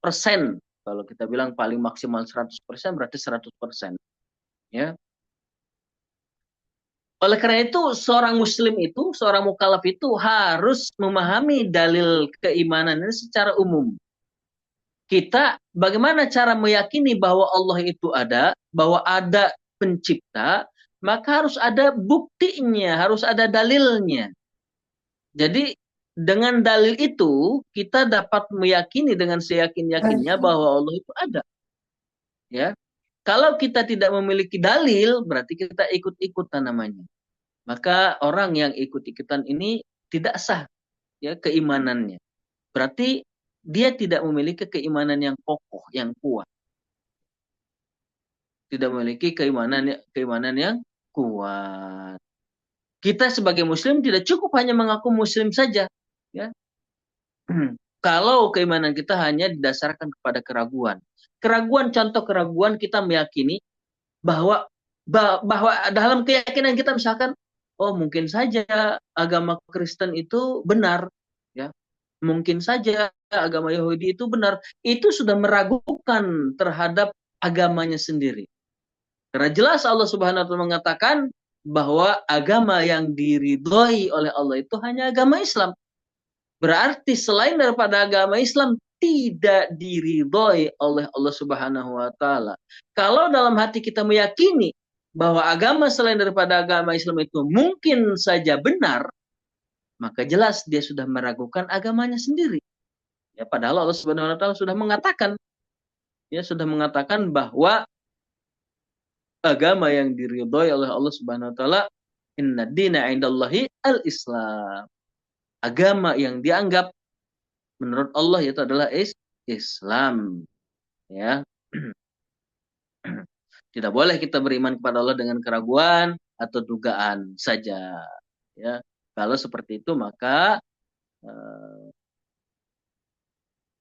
Kalau kita bilang paling maksimal 100%, berarti 100%. Ya. Oleh karena itu, seorang muslim itu, seorang mukallaf itu harus memahami dalil keimanan ini secara umum. Kita bagaimana cara meyakini bahwa Allah itu ada, bahwa ada pencipta, maka harus ada buktinya, harus ada dalilnya. Jadi dengan dalil itu kita dapat meyakini dengan seyakin-yakinnya bahwa Allah itu ada. Ya, kalau kita tidak memiliki dalil, berarti kita ikut-ikutan namanya. Maka orang yang ikut-ikutan ini tidak sah ya keimanannya. Berarti dia tidak memiliki keimanan yang kokoh, yang kuat. Tidak memiliki keimanan yang kuat. Kita sebagai muslim tidak cukup hanya mengaku muslim saja, ya. Kalau keimanan kita hanya didasarkan kepada keraguan. Contoh keraguan kita meyakini bahwa dalam keyakinan kita misalkan, oh mungkin saja agama Kristen itu benar, ya. Mungkin saja agama Yahudi itu benar. Itu sudah meragukan terhadap agamanya sendiri. Karena jelas Allah Subhanahu wa taala mengatakan bahwa agama yang diridhoi oleh Allah itu hanya agama Islam. Berarti selain daripada agama Islam tidak diridhoi oleh Allah Subhanahu wa taala. Kalau dalam hati kita meyakini bahwa agama selain daripada agama Islam itu mungkin saja benar, maka jelas dia sudah meragukan agamanya sendiri. Ya, padahal Allah Subhanahu wa taala sudah mengatakan bahwa agama yang diridhoi oleh Allah Subhanahu wa taala, inna dina 'indallahi al-Islam. Agama yang dianggap menurut Allah itu adalah Islam, ya. Tidak boleh kita beriman kepada Allah dengan keraguan atau dugaan saja, ya. Kalau seperti itu maka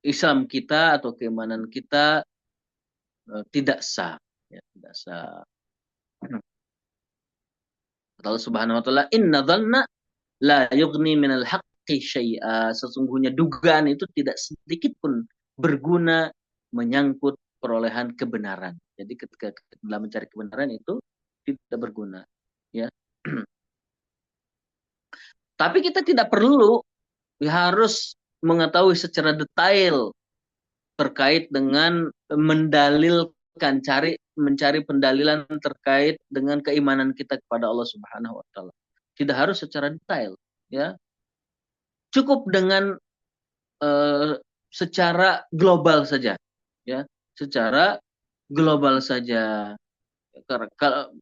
Islam kita atau keimanan kita tidak sah, ya, tidak sah. Allah Subhanahu wa taala, inna dhanna la yughni minal haqqi syai'a. Sesungguhnya dugaan itu tidak sedikit pun berguna menyangkut perolehan kebenaran. Jadi ketika dalam mencari kebenaran itu tidak berguna, ya. Tapi kita tidak perlu harus mengetahui secara detail terkait dengan mencari pendalilan terkait dengan keimanan kita kepada Allah Subhanahu wa taala. Tidak harus secara detail, ya. Cukup dengan secara global saja, ya. Secara global saja.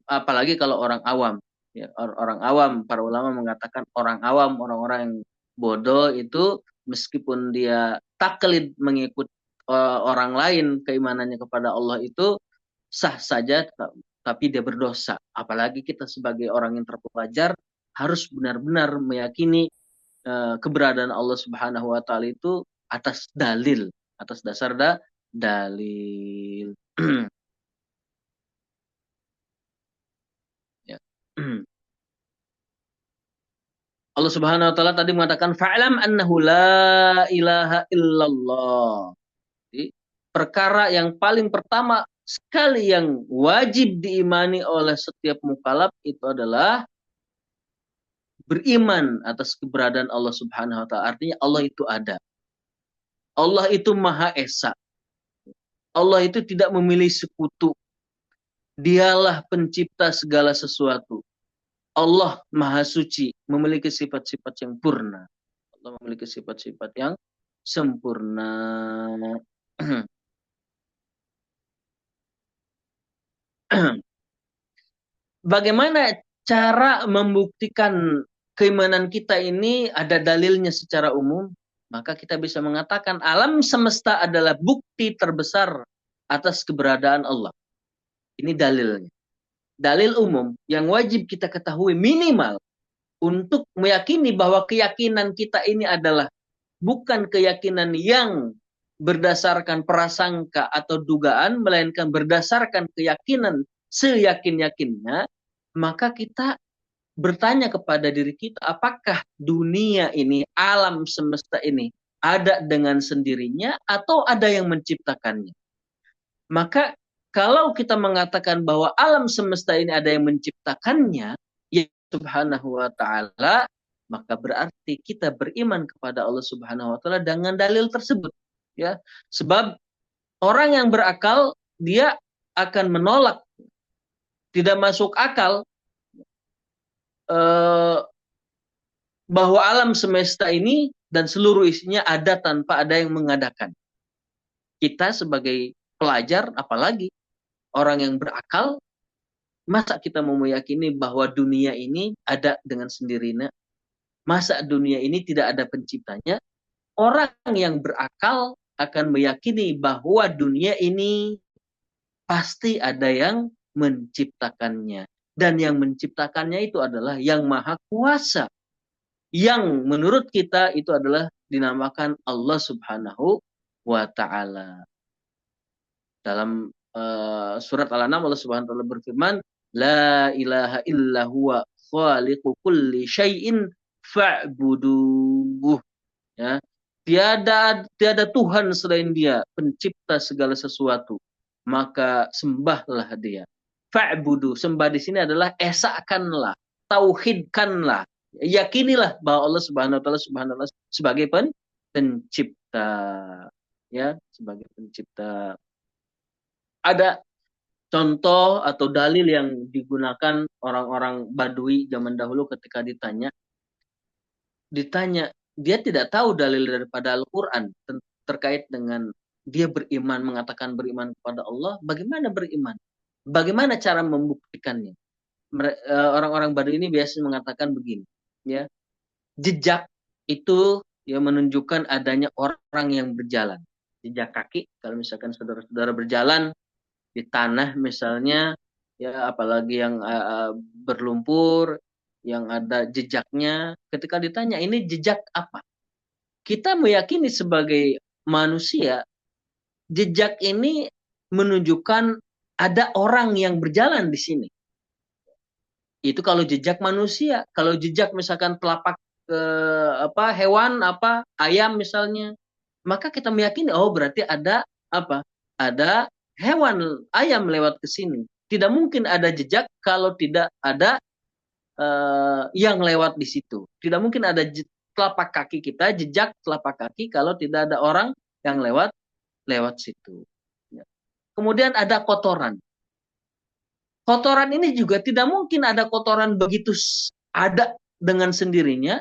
Apalagi kalau orang awam, ya. Orang awam, para ulama mengatakan orang awam, orang-orang yang bodoh itu meskipun dia taklid mengikut orang lain keimanannya kepada Allah itu sah saja, tapi dia berdosa. Apalagi kita sebagai orang yang terpelajar harus benar-benar meyakini keberadaan Allah Subhanahu wa taala itu atas dalil, atas dasar dalil. Ya. Allah Subhanahu wa taala tadi mengatakan fa'lam annahu la ilaha illallah. Jadi, perkara yang paling pertama sekali yang wajib diimani oleh setiap mukallaf itu adalah beriman atas keberadaan Allah Subhanahu wa taala. Artinya Allah itu ada. Allah itu Maha Esa. Allah itu tidak memilih sekutu. Dialah pencipta segala sesuatu. Allah Maha Suci, memiliki sifat-sifat yang purna. Allah memiliki sifat-sifat yang sempurna. Bagaimana cara membuktikan keimanan kita ini ada dalilnya secara umum? Maka kita bisa mengatakan alam semesta adalah bukti terbesar atas keberadaan Allah. Ini dalilnya. Dalil umum yang wajib kita ketahui minimal untuk meyakini bahwa keyakinan kita ini adalah bukan keyakinan yang berdasarkan prasangka atau dugaan, melainkan berdasarkan keyakinan seyakin-yakinnya, maka kita bertanya kepada diri kita, apakah dunia ini, alam semesta ini ada dengan sendirinya atau ada yang menciptakannya? Maka kalau kita mengatakan bahwa alam semesta ini ada yang menciptakannya, ya Subhanahu wa taala, maka berarti kita beriman kepada Allah Subhanahu wa taala dengan dalil tersebut, ya. Sebab orang yang berakal dia akan menolak, tidak masuk akal bahwa alam semesta ini dan seluruh isinya ada tanpa ada yang mengadakan. Kita sebagai pelajar, apalagi orang yang berakal, masa kita mau meyakini bahwa dunia ini ada dengan sendirinya? Masa dunia ini tidak ada penciptanya? Orang yang berakal akan meyakini bahwa dunia ini pasti ada yang menciptakannya. Dan yang menciptakannya itu adalah yang maha kuasa. Yang menurut kita itu adalah dinamakan Allah Subhanahu wa Ta'ala. Dalam surat Al-An'am Allah Subhanahu wa Ta'ala berfirman, La ilaha illa huwa khaliqu kulli syai'in fa'buduh. Ya. Tiada Tuhan selain Dia, pencipta segala sesuatu. Maka sembahlah Dia. Fa'budu, sembah di sini adalah esakkanlah, tauhidkanlah. Yakinilah bahwa Allah Subhanahu wa Ta'ala sebagai pencipta, ya, sebagai pencipta. Ada contoh atau dalil yang digunakan orang-orang Badui zaman dahulu ketika ditanya, dia tidak tahu dalil daripada Al-Quran terkait dengan dia beriman, mengatakan beriman kepada Allah. Bagaimana beriman? Bagaimana cara membuktikannya? Orang-orang Badui ini biasanya mengatakan begini, ya, jejak itu ya menunjukkan adanya orang yang berjalan. Jejak kaki, kalau misalkan saudara-saudara berjalan di tanah misalnya, ya apalagi yang berlumpur, yang ada jejaknya, ketika ditanya ini jejak apa? Kita meyakini sebagai manusia, jejak ini menunjukkan ada orang yang berjalan di sini. Itu kalau jejak manusia. Kalau jejak misalkan telapak hewan, ayam misalnya, maka kita meyakini berarti ada ada hewan ayam lewat ke sini. Tidak mungkin ada jejak kalau tidak ada yang lewat di situ. Tidak mungkin ada telapak kaki kita, jejak telapak kaki kalau tidak ada orang yang lewat situ. Kemudian ada kotoran. Kotoran ini juga tidak mungkin ada kotoran begitu ada dengan sendirinya.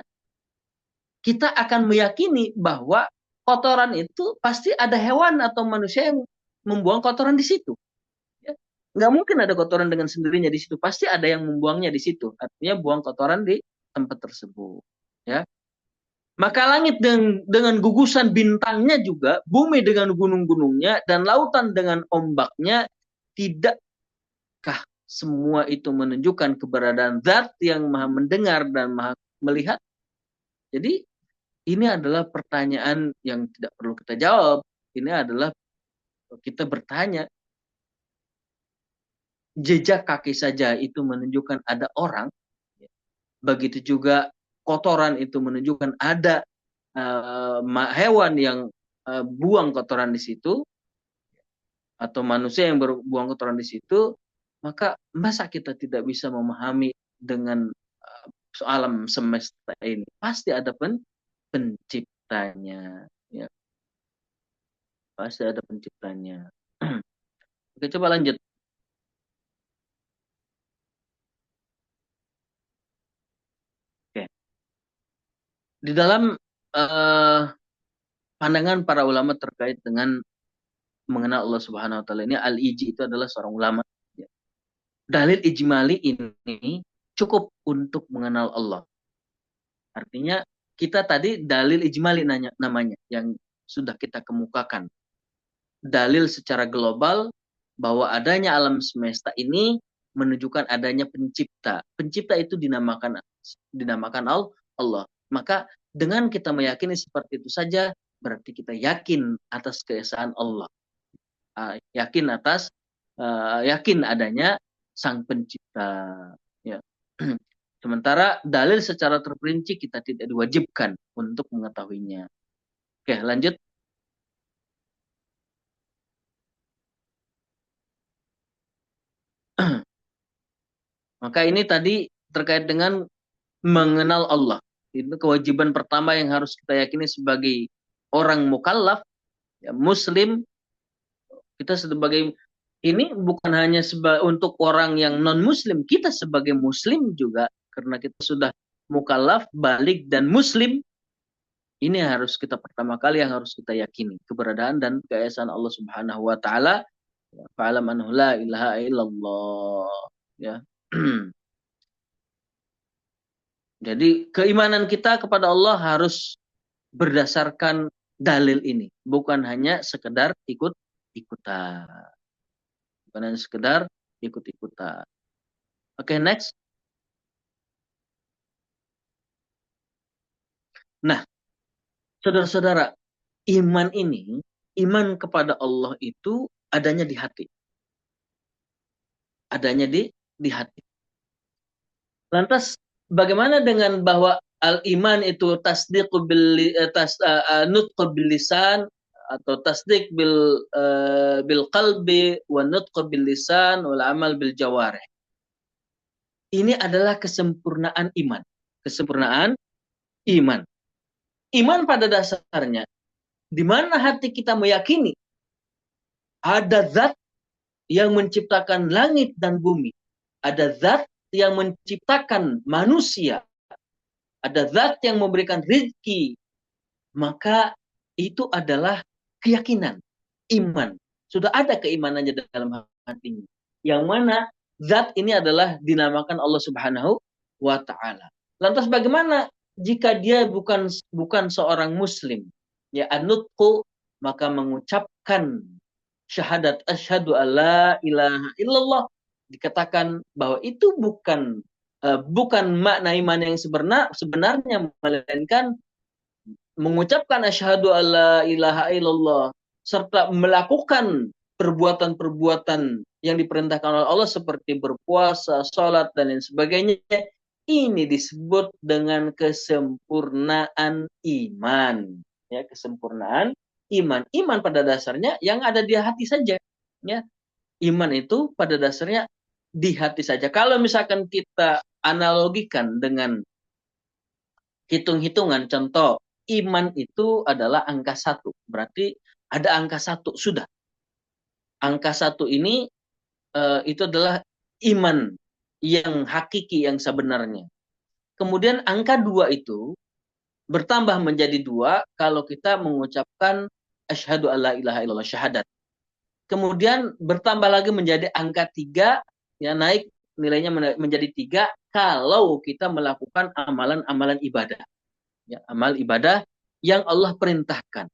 Kita akan meyakini bahwa kotoran itu pasti ada hewan atau manusia yang membuang kotoran di situ. Ya. Nggak mungkin ada kotoran dengan sendirinya di situ. Pasti ada yang membuangnya di situ. Artinya buang kotoran di tempat tersebut. Ya. Maka langit dengan gugusan bintangnya juga, bumi dengan gunung-gunungnya, dan lautan dengan ombaknya, tidakkah semua itu menunjukkan keberadaan zat yang maha mendengar dan maha melihat? Jadi ini adalah pertanyaan yang tidak perlu kita jawab. Ini adalah kita bertanya, jejak kaki saja itu menunjukkan ada orang. Begitu juga kotoran itu menunjukkan ada hewan yang buang kotoran di situ, atau manusia yang berbuang kotoran di situ. Maka masa kita tidak bisa memahami dengan alam semesta ini? Pasti ada penciptanya, ya. Pasti ada penciptanya. Oke, coba lanjut. Oke. Di dalam pandangan para ulama terkait dengan mengenal Allah Subhanahu wa Ta'ala ini, Al-Iji itu adalah seorang ulama. Dalil ijmali ini cukup untuk mengenal Allah. Artinya kita tadi dalil ijmali namanya yang sudah kita kemukakan. Dalil secara global bahwa adanya alam semesta ini menunjukkan adanya pencipta. Pencipta itu dinamakan Allah. Maka dengan kita meyakini seperti itu saja, berarti kita yakin atas keesaan Allah. Yakin adanya Sang Pencipta. Ya. Sementara dalil secara terperinci kita tidak diwajibkan untuk mengetahuinya. Oke, lanjut. Maka ini tadi terkait dengan mengenal Allah. Itu kewajiban pertama yang harus kita yakini sebagai orang mukallaf, ya, muslim. Kita sebagai ini bukan hanya untuk orang yang non-muslim, kita sebagai muslim juga, karena kita sudah mukallaf, balik, dan muslim, Ini harus kita pertama kali yang harus kita yakini, keberadaan dan keesaan Allah Subhanahu wa taala. Fa'lam annahu la ilaha illallah. Ya. Jadi keimanan kita kepada Allah harus berdasarkan dalil ini, bukan hanya sekedar ikut-ikutan. Bukan hanya sekedar ikut-ikutan. Oke, next. Nah, saudara-saudara, iman ini, iman kepada Allah itu adanya di hati. Adanya di hati. Lantas bagaimana dengan bahwa al-iman itu tasdiq nutq bil lisan atau tasdiq bil qalbi wa nutq bil lisan wal amal bil jawarih. Ini adalah kesempurnaan iman. Kesempurnaan iman. Iman pada dasarnya di mana hati kita meyakini ada zat yang menciptakan langit dan bumi. Ada zat yang menciptakan manusia. Ada zat yang memberikan rezeki. Maka itu adalah keyakinan, iman. Sudah ada keimanannya dalam hatinya. Yang mana zat ini adalah dinamakan Allah Subhanahu wa taala. Lantas bagaimana jika dia bukan seorang muslim? Ya anutku, maka mengucapkan syahadat asyhadu alla ilaha illallah, dikatakan bahwa itu bukan makna iman yang sebenarnya, melainkan mengucapkan asyhadu alla ilaha illallah serta melakukan perbuatan-perbuatan yang diperintahkan oleh Allah seperti berpuasa, sholat dan lain sebagainya. Ini disebut dengan kesempurnaan iman. Ya, kesempurnaan iman. Iman pada dasarnya yang ada di hati saja. Ya, iman itu pada dasarnya di hati saja. Kalau misalkan kita analogikan dengan hitung-hitungan, contoh, iman itu adalah angka 1. Berarti ada angka 1 sudah. Angka 1 ini itu adalah iman yang hakiki, yang sebenarnya. Kemudian angka 2 itu bertambah menjadi 2 kalau kita mengucapkan asyhadu alla ilaha illallah, syahadat. Kemudian bertambah lagi menjadi angka 3, ya, naik nilainya menjadi 3 kalau kita melakukan amalan-amalan ibadah. Ya, amal ibadah yang Allah perintahkan.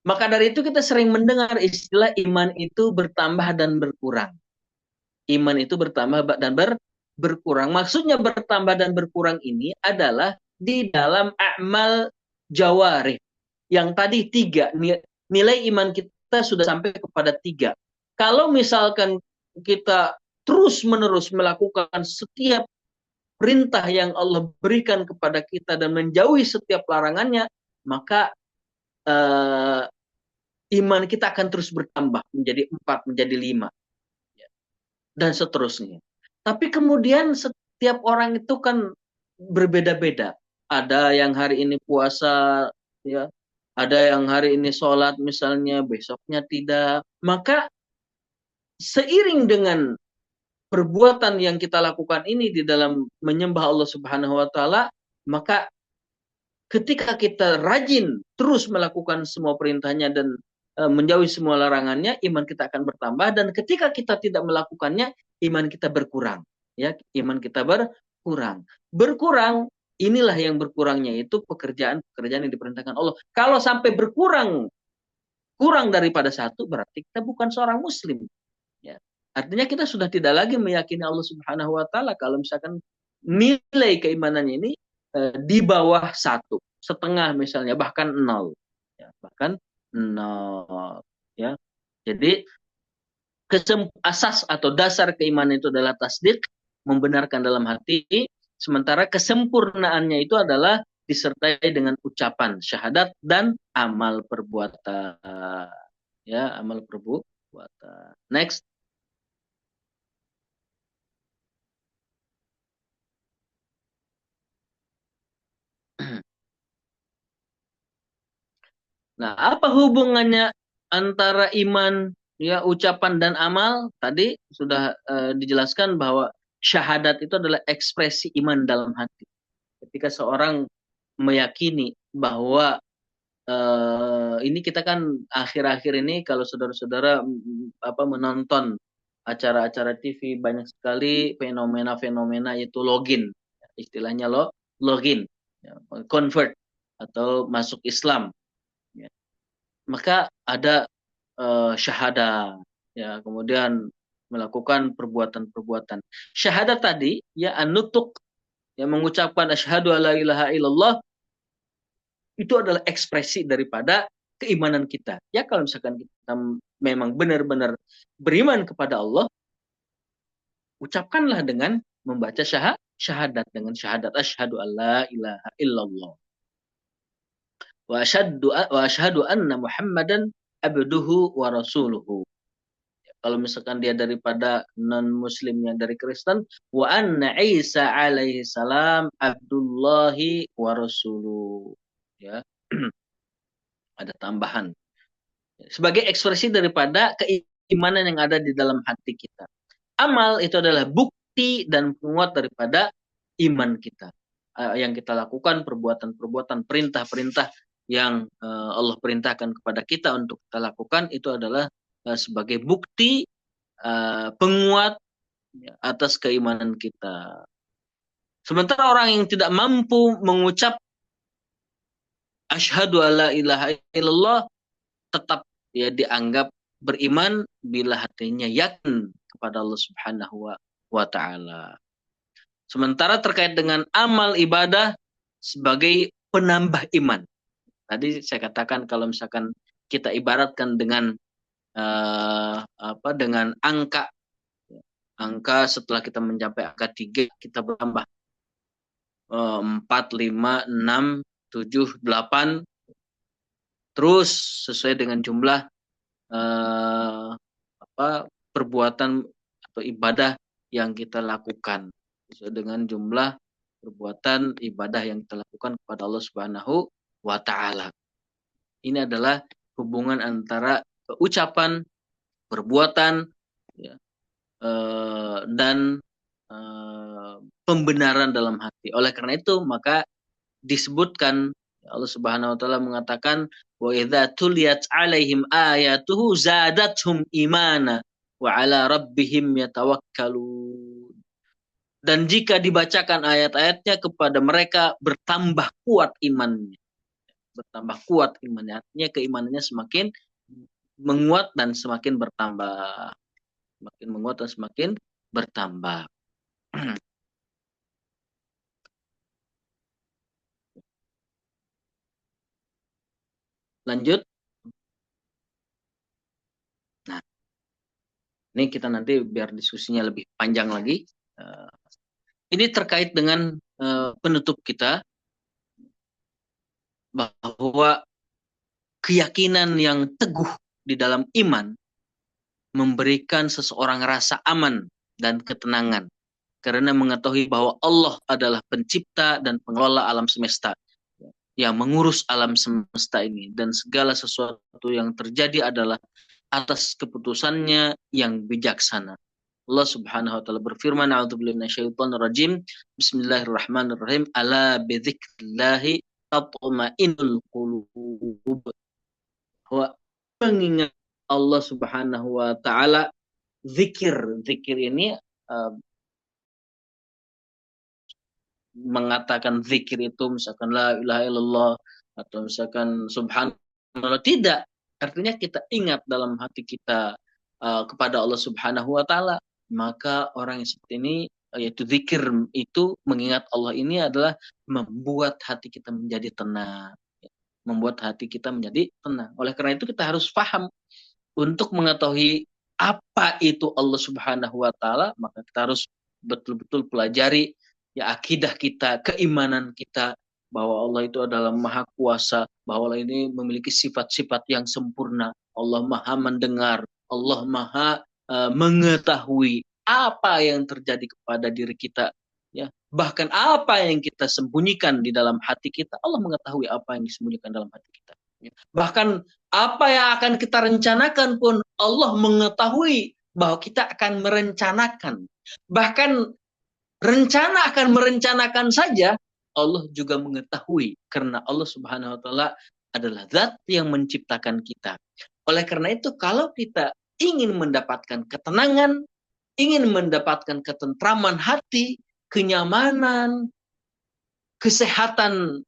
Maka dari itu kita sering mendengar istilah iman itu bertambah dan berkurang. Iman itu bertambah dan berkurang. Maksudnya bertambah dan berkurang ini adalah di dalam amal jawarih. Yang tadi 3, nilai iman kita sudah sampai kepada 3. Kalau misalkan kita terus-menerus melakukan setiap perintah yang Allah berikan kepada kita dan menjauhi setiap larangannya, maka iman kita akan terus bertambah menjadi 4, menjadi 5, dan seterusnya. Tapi kemudian setiap orang itu kan berbeda-beda. Ada yang hari ini puasa, ya, ada yang hari ini sholat misalnya, besoknya tidak. Maka seiring dengan perbuatan yang kita lakukan ini di dalam menyembah Allah Subhanahu wa taala, maka ketika kita rajin terus melakukan semua perintahnya dan menjauhi semua larangannya, iman kita akan bertambah. Dan ketika kita tidak melakukannya, iman kita berkurang. Ya, iman kita berkurang. Berkurang, inilah yang berkurangnya itu pekerjaan-pekerjaan yang diperintahkan Allah. Kalau sampai kurang daripada 1, berarti kita bukan seorang muslim. Ya. Artinya kita sudah tidak lagi meyakini Allah Subhanahu wa taala kalau misalkan nilai keimanannya ini di bawah 1, setengah misalnya, bahkan 0. Ya, bahkan 0. Ya. Jadi asas atau dasar keimanan itu adalah tasdik, membenarkan dalam hati, sementara kesempurnaannya itu adalah disertai dengan ucapan syahadat dan amal perbuatan. Ya, amal perbuatan. Next. Nah, apa hubungannya antara iman, ya, ucapan dan amal? Tadi sudah dijelaskan bahwa syahadat itu adalah ekspresi iman dalam hati. Ketika seorang meyakini bahwa ini kita kan akhir-akhir ini kalau saudara-saudara menonton acara-acara TV banyak sekali fenomena-fenomena yaitu login, istilahnya login, ya, convert atau masuk Islam. Ya. Maka ada syahadah, ya, kemudian melakukan perbuatan-perbuatan. Syahadat tadi ya anutuk, yang mengucapkan asyhadu alla ilaha illallah, itu adalah ekspresi daripada keimanan kita. Ya kalau misalkan kita memang benar-benar beriman kepada Allah, ucapkanlah dengan membaca syahadat dengan syahadat asyhadu alla ilaha illallah wa asyhadu anna Muhammadan abduhu wa rasuluhu. Kalau misalkan dia daripada non-muslimnya dari Kristen, wa anna Isa alaihi salam abdullahi wa rasuluhu. Ya. Ada tambahan. Sebagai ekspresi daripada keimanan yang ada di dalam hati kita. Amal itu adalah bukti dan penguat daripada iman kita. Yang kita lakukan, perbuatan-perbuatan, perintah-perintah yang Allah perintahkan kepada kita untuk kita lakukan, itu adalah sebagai bukti penguat atas keimanan kita. Sementara orang yang tidak mampu mengucap asyhadu alla ilaha illallah, tetap ya dianggap beriman bila hatinya yakin kepada Allah Subhanahu wa taala. Sementara terkait dengan amal ibadah sebagai penambah iman. Tadi saya katakan kalau misalkan kita ibaratkan dengan dengan angka setelah kita mencapai angka 3 kita bertambah 4, 5, 6, 7, 8 terus sesuai dengan jumlah perbuatan atau ibadah yang kita lakukan, sesuai dengan jumlah perbuatan ibadah yang kita lakukan kepada Allah Subhanahu wa taala. Ini adalah hubungan antara ucapan, perbuatan, ya, dan pembenaran dalam hati. Oleh karena itu maka disebutkan Allah Subhanahu wa taala mengatakan wa idza tuliyat alaihim ayatuhu zadatuhum imana wa ala rabbihim yatawakkalun. Dan jika dibacakan ayat-ayatnya kepada mereka bertambah kuat imannya. Bertambah kuat imannya. Artinya keimanannya semakin menguat dan semakin bertambah. Semakin menguat dan semakin bertambah. Lanjut. Nah, ini kita nanti biar diskusinya lebih panjang lagi. Ini terkait dengan penutup kita bahwa keyakinan yang teguh di dalam iman memberikan seseorang rasa aman dan ketenangan karena mengetahui bahwa Allah adalah pencipta dan pengelola alam semesta yang mengurus alam semesta ini, dan segala sesuatu yang terjadi adalah atas keputusannya yang bijaksana. Allah Subhanahu wa taala berfirman, a'udzubillahi minasyaitonir rajim, bismillahirrahmanirrahim, ala bidzikrillahi tatma'innul qulub. Bahwa mengingat Allah Subhanahu wa taala, zikir ini mengatakan zikir itu misalkan la ilaha illallah atau misalkan subhanallah, tidak. Artinya kita ingat dalam hati kita kepada Allah Subhanahu wa taala, maka orang yang seperti ini, yaitu zikir itu mengingat Allah ini adalah membuat hati kita menjadi tenang, membuat hati kita menjadi tenang. Oleh karena itu kita harus paham untuk mengetahui apa itu Allah Subhanahu wa taala, maka kita harus betul-betul pelajari ya akidah kita, keimanan kita bahwa Allah itu adalah Maha Kuasa, bahwa Allah ini memiliki sifat-sifat yang sempurna. Allah Maha mendengar, Allah Maha mengetahui apa yang terjadi kepada diri kita, ya. Bahkan apa yang kita sembunyikan di dalam hati kita, Allah mengetahui apa yang disembunyikan dalam hati kita. Ya. Bahkan apa yang akan kita rencanakan pun Allah mengetahui bahwa kita akan merencanakan. Bahkan rencana akan merencanakan saja, Allah juga mengetahui karena Allah Subhanahu wa taala adalah zat yang menciptakan kita. Oleh karena itu kalau kita ingin mendapatkan ketenangan, ingin mendapatkan ketentraman hati, kenyamanan, kesehatan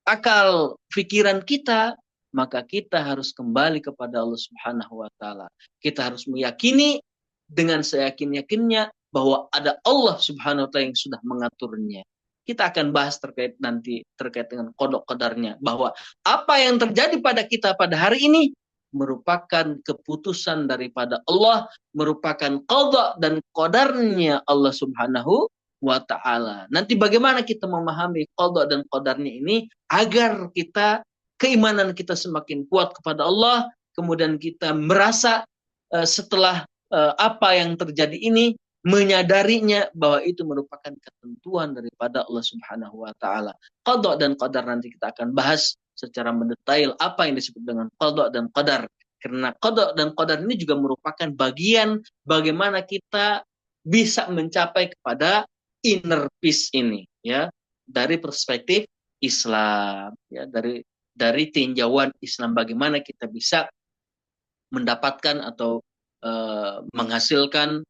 akal pikiran kita, maka kita harus kembali kepada Allah Subhanahu wa taala. Kita harus meyakini dengan seyakin-yakinnya bahwa ada Allah Subhanahu wa taala yang sudah mengaturnya. Kita akan bahas terkait dengan kodok qadarnya, bahwa apa yang terjadi pada kita pada hari ini merupakan keputusan daripada Allah, merupakan qada dan qadarnya Allah Subhanahu wa ta'ala. Nanti bagaimana kita memahami qada dan qadarnya ini agar keimanan kita semakin kuat kepada Allah, kemudian kita merasa setelah apa yang terjadi ini menyadarinya bahwa itu merupakan ketentuan daripada Allah Subhanahu wa taala. Qada dan qadar nanti kita akan bahas secara mendetail apa yang disebut dengan qada dan qadar. Karena qada dan qadar ini juga merupakan bagian bagaimana kita bisa mencapai kepada inner peace ini, ya, dari perspektif Islam, ya, dari tinjauan Islam bagaimana kita bisa mendapatkan atau menghasilkan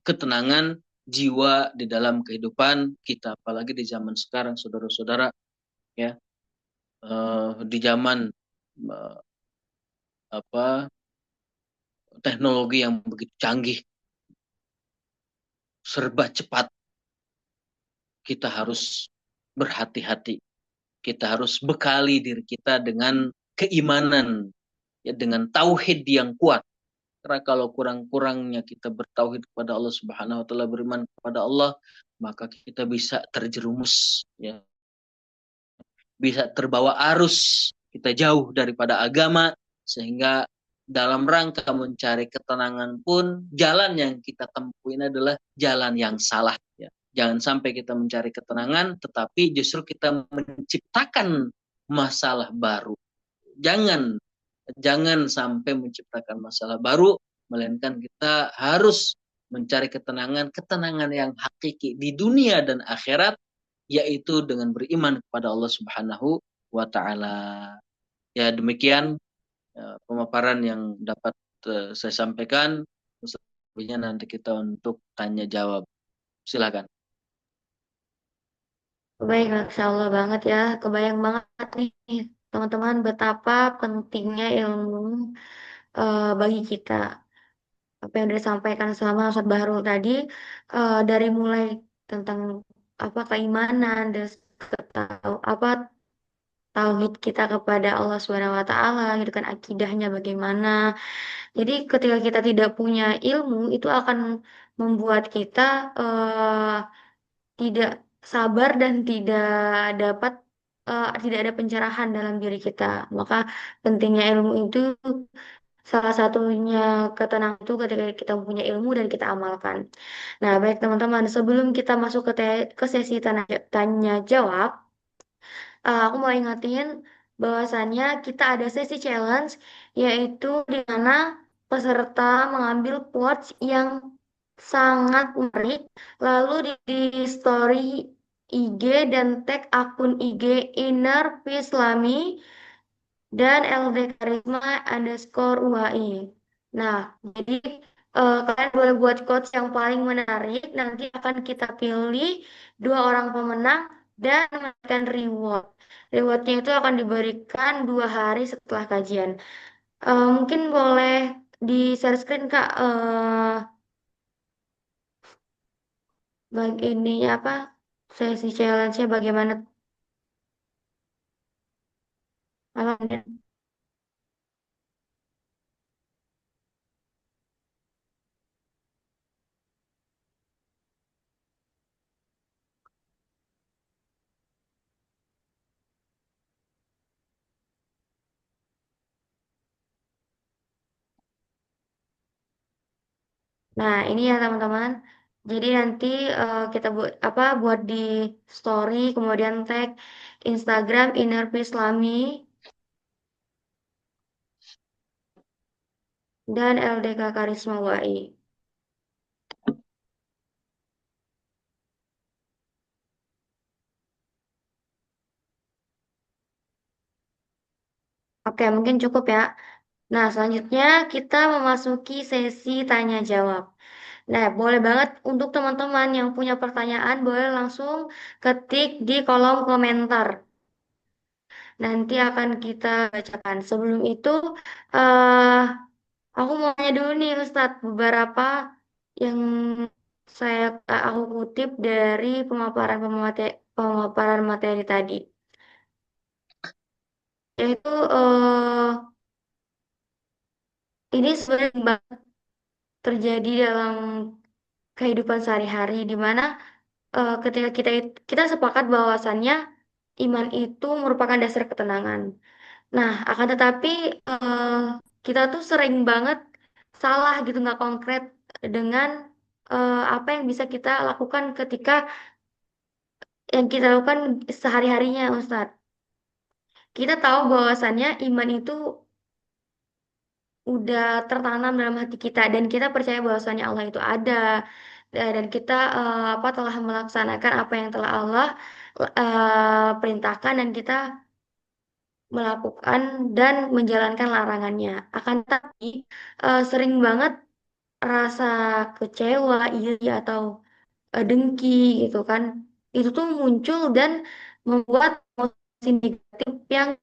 ketenangan jiwa di dalam kehidupan kita, apalagi di zaman sekarang, saudara-saudara, ya, di zaman teknologi yang begitu canggih, serba cepat, kita harus berhati-hati. Kita harus bekali diri kita dengan keimanan, ya, dengan tauhid yang kuat. Karena kalau kurang-kurangnya kita bertauhid kepada Allah Subhanahu wa taala, beriman kepada Allah, maka kita bisa terjerumus, ya. Bisa terbawa arus, kita jauh daripada agama, sehingga dalam rangka mencari ketenangan pun jalan yang kita tempuh ini adalah jalan yang salah, ya. Jangan sampai kita mencari ketenangan tetapi justru kita menciptakan masalah baru. Jangan sampai menciptakan masalah baru, melainkan kita harus mencari ketenangan yang hakiki di dunia dan akhirat, yaitu dengan beriman kepada Allah Subhanahu wa taala. Ya, demikian pemaparan yang dapat saya sampaikan. Selanjutnya nanti kita untuk tanya jawab. Silakan. Baik, Masya Allah banget ya. Kebayang banget nih, teman-teman, betapa pentingnya ilmu bagi kita. Apa yang disampaikan sama Ustaz Bahrul tadi, dari mulai tentang apa keimanan, dan apa tauhid kita kepada Allah Subhanahu wa taala, gitu kan, akidahnya bagaimana. Jadi ketika kita tidak punya ilmu, itu akan membuat kita tidak sabar dan dapat tidak ada pencerahan dalam diri kita. Maka pentingnya ilmu itu, salah satunya ketenangan itu ketika kita punya ilmu dan kita amalkan. Nah, baik teman-teman, sebelum kita masuk ke sesi tanya jawab, aku mau ingatin bahwasannya kita ada sesi challenge, yaitu di mana peserta mengambil quotes yang sangat menarik, lalu di story IG dan tag akun IG Inner Peace Lami dan LD Karisma underscore UAI. Nah, jadi kalian boleh buat quotes yang paling menarik. Nanti akan kita pilih 2 orang pemenang dan memberikan reward. Rewardnya itu akan diberikan 2 hari setelah kajian. Mungkin boleh di share screen, Kak, ininya apa, sesi challenge-nya bagaimana. Alamnya. Nah, ini ya teman-teman. Jadi nanti kita buat di story, kemudian tag Instagram Inner Peace Islami dan LDK Karisma WAI. Oke, mungkin cukup ya. Nah, selanjutnya kita memasuki sesi tanya jawab. Nah, boleh banget untuk teman-teman yang punya pertanyaan, boleh langsung ketik di kolom komentar. Nanti akan kita bacakan. Sebelum itu, eh aku mau tanya dulu nih Ustadz, beberapa yang aku kutip dari pemaparan materi tadi. Yaitu ini sebenarnya banget terjadi dalam kehidupan sehari-hari di mana ketika kita sepakat bahwasannya iman itu merupakan dasar ketenangan. Nah, akan tetapi eh, kita tuh sering banget salah gitu nggak konkret dengan apa yang bisa kita lakukan ketika yang kita lakukan sehari-harinya, Ustadz. Kita tahu bahwasannya iman itu udah tertanam dalam hati kita dan kita percaya bahwasannya Allah itu ada dan kita telah melaksanakan apa yang telah Allah perintahkan dan kita melakukan dan menjalankan larangannya. Akan tapi sering banget rasa kecewa, iri atau dengki gitu kan. Itu tuh muncul dan membuat emosi negatif yang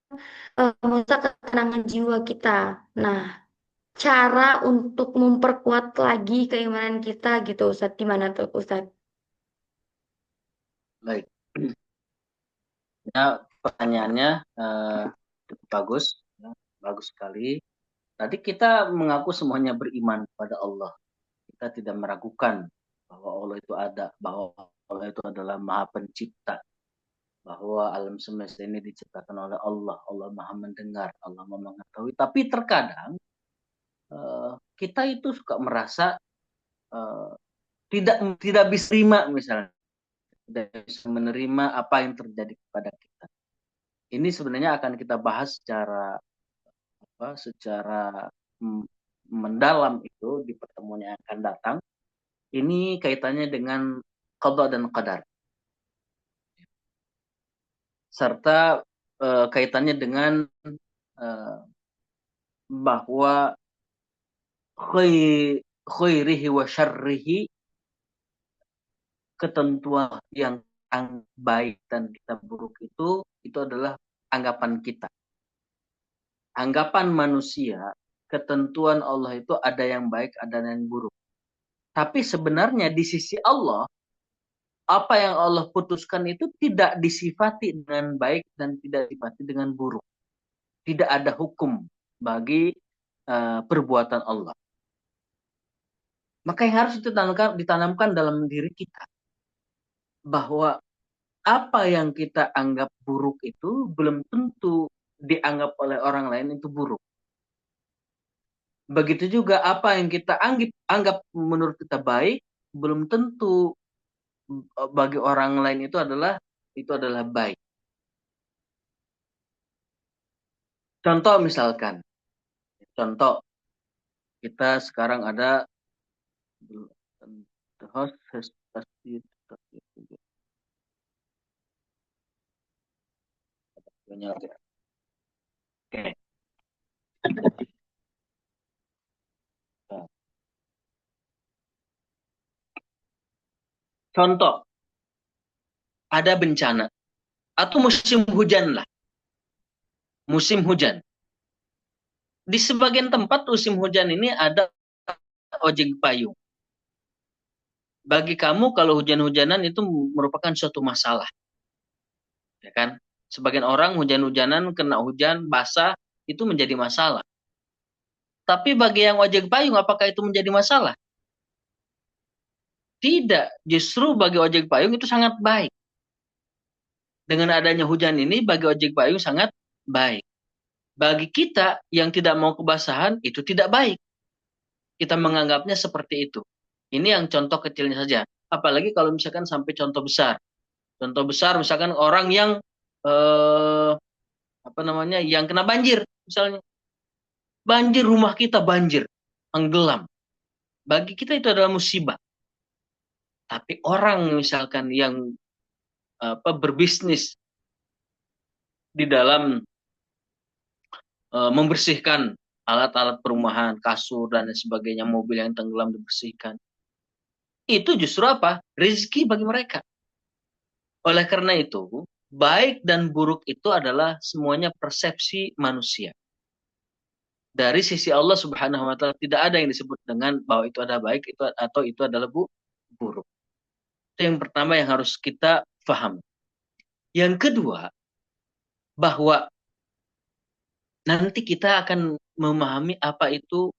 merusak ketenangan jiwa kita. Nah, cara untuk memperkuat lagi keimanan kita gitu, Ustadz. Gimana tuh, Ustadz? Baik. Nah, pertanyaannya cukup bagus, ya, bagus sekali. Tadi kita mengaku semuanya beriman kepada Allah. Kita tidak meragukan bahwa Allah itu ada, bahwa Allah itu adalah Maha Pencipta, bahwa alam semesta ini diciptakan oleh Allah. Allah Maha Mendengar, Allah Maha Mengetahui. Tapi terkadang kita itu suka merasa eh, tidak bisa terima, misalnya tidak bisa menerima apa yang terjadi kepada kita. Ini sebenarnya akan kita bahas secara mendalam itu di pertemuan yang akan datang. Ini kaitannya dengan qada dan qadar, serta kaitannya dengan bahwa khairihi wa syarrihi, ketentuan yang baik dan kita buruk itu adalah anggapan kita. Anggapan manusia, ketentuan Allah itu ada yang baik, ada yang buruk. Tapi sebenarnya di sisi Allah, apa yang Allah putuskan itu tidak disifati dengan baik dan tidak disifati dengan buruk. Tidak ada hukum bagi perbuatan Allah. Maka yang harus ditanamkan dalam diri kita, bahwa apa yang kita anggap buruk itu belum tentu dianggap oleh orang lain itu buruk. Begitu juga apa yang kita anggap menurut kita baik, belum tentu bagi orang lain itu adalah baik. Contoh misalkan, kita sekarang ada host. Oke. Contoh, ada bencana atau musim hujan lah. Musim hujan. Di sebagian tempat musim hujan ini ada ojek payung. Bagi kamu kalau hujan-hujanan itu merupakan suatu masalah. Ya kan? Sebagian orang hujan-hujanan, kena hujan, basah, itu menjadi masalah. Tapi bagi yang ojek payung, apakah itu menjadi masalah? Tidak. Justru bagi ojek payung itu sangat baik. Dengan adanya hujan ini, bagi ojek payung sangat baik. Bagi kita yang tidak mau kebasahan, itu tidak baik. Kita menganggapnya seperti itu. Ini yang contoh kecilnya saja. Apalagi kalau misalkan sampai contoh besar. Contoh besar misalkan orang yang yang kena banjir misalnya. Banjir, rumah kita banjir, tenggelam. Bagi kita itu adalah musibah. Tapi orang misalkan yang berbisnis di dalam membersihkan alat-alat perumahan, kasur dan lain sebagainya, mobil yang tenggelam dibersihkan. Itu justru apa? Rezeki bagi mereka. Oleh karena itu, baik dan buruk itu adalah semuanya persepsi manusia. Dari sisi Allah Subhanahu wa taala tidak ada yang disebut dengan bahwa itu ada baik itu atau itu adalah buruk. Itu yang pertama yang harus kita paham. Yang kedua, bahwa nanti kita akan memahami apa itu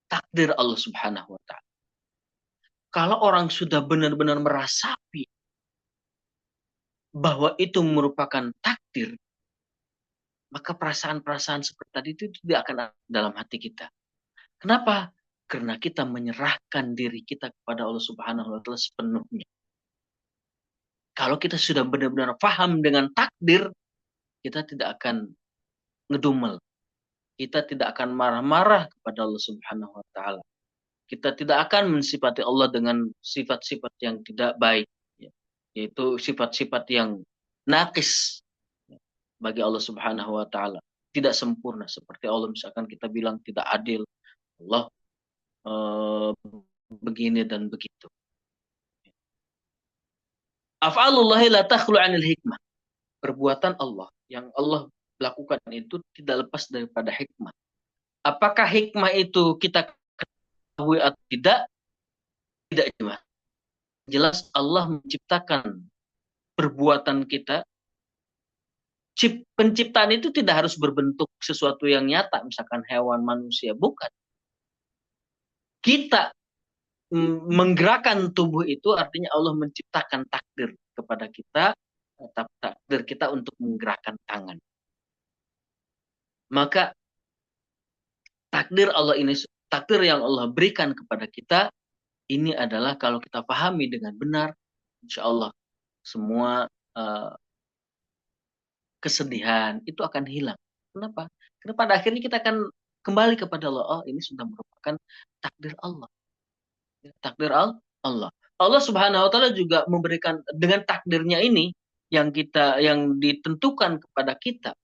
takdir Allah Subhanahu wa taala. Kalau orang sudah benar-benar merasapi bahwa itu merupakan takdir, maka perasaan-perasaan seperti tadi itu tidak akan ada dalam hati kita. Kenapa? Karena kita menyerahkan diri kita kepada Allah Subhanahu wa taala sepenuhnya. Kalau kita sudah benar-benar paham dengan takdir, kita tidak akan ngedumel. Kita tidak akan marah-marah kepada Allah Subhanahu wa taala. Kita tidak akan mensifati Allah dengan sifat-sifat yang tidak baik, ya. Yaitu sifat-sifat yang nakis, ya, bagi Allah Subhanahu wa taala. Tidak sempurna seperti Allah misalkan kita bilang tidak adil, Allah begini dan begitu. Af'alullahi la takhlu 'anil hikmah. Perbuatan Allah yang Allah lakukan itu tidak lepas daripada hikmah. Apakah hikmah itu kita ketahui atau tidak? Tidak jelas. Jelas Allah menciptakan perbuatan kita. Penciptaan itu tidak harus berbentuk sesuatu yang nyata, misalkan hewan, manusia, bukan. Kita menggerakkan tubuh itu artinya Allah menciptakan takdir kepada kita, takdir kita untuk menggerakkan tangan. Maka takdir Allah ini, takdir yang Allah berikan kepada kita ini adalah kalau kita pahami dengan benar, insya Allah semua kesedihan itu akan hilang. Kenapa? Karena pada akhirnya kita akan kembali kepada Allah. Oh, ini sudah merupakan takdir Allah. Takdir Allah. Allah Subhanahu wa taala juga memberikan dengan takdirnya ini yang ditentukan kepada kita.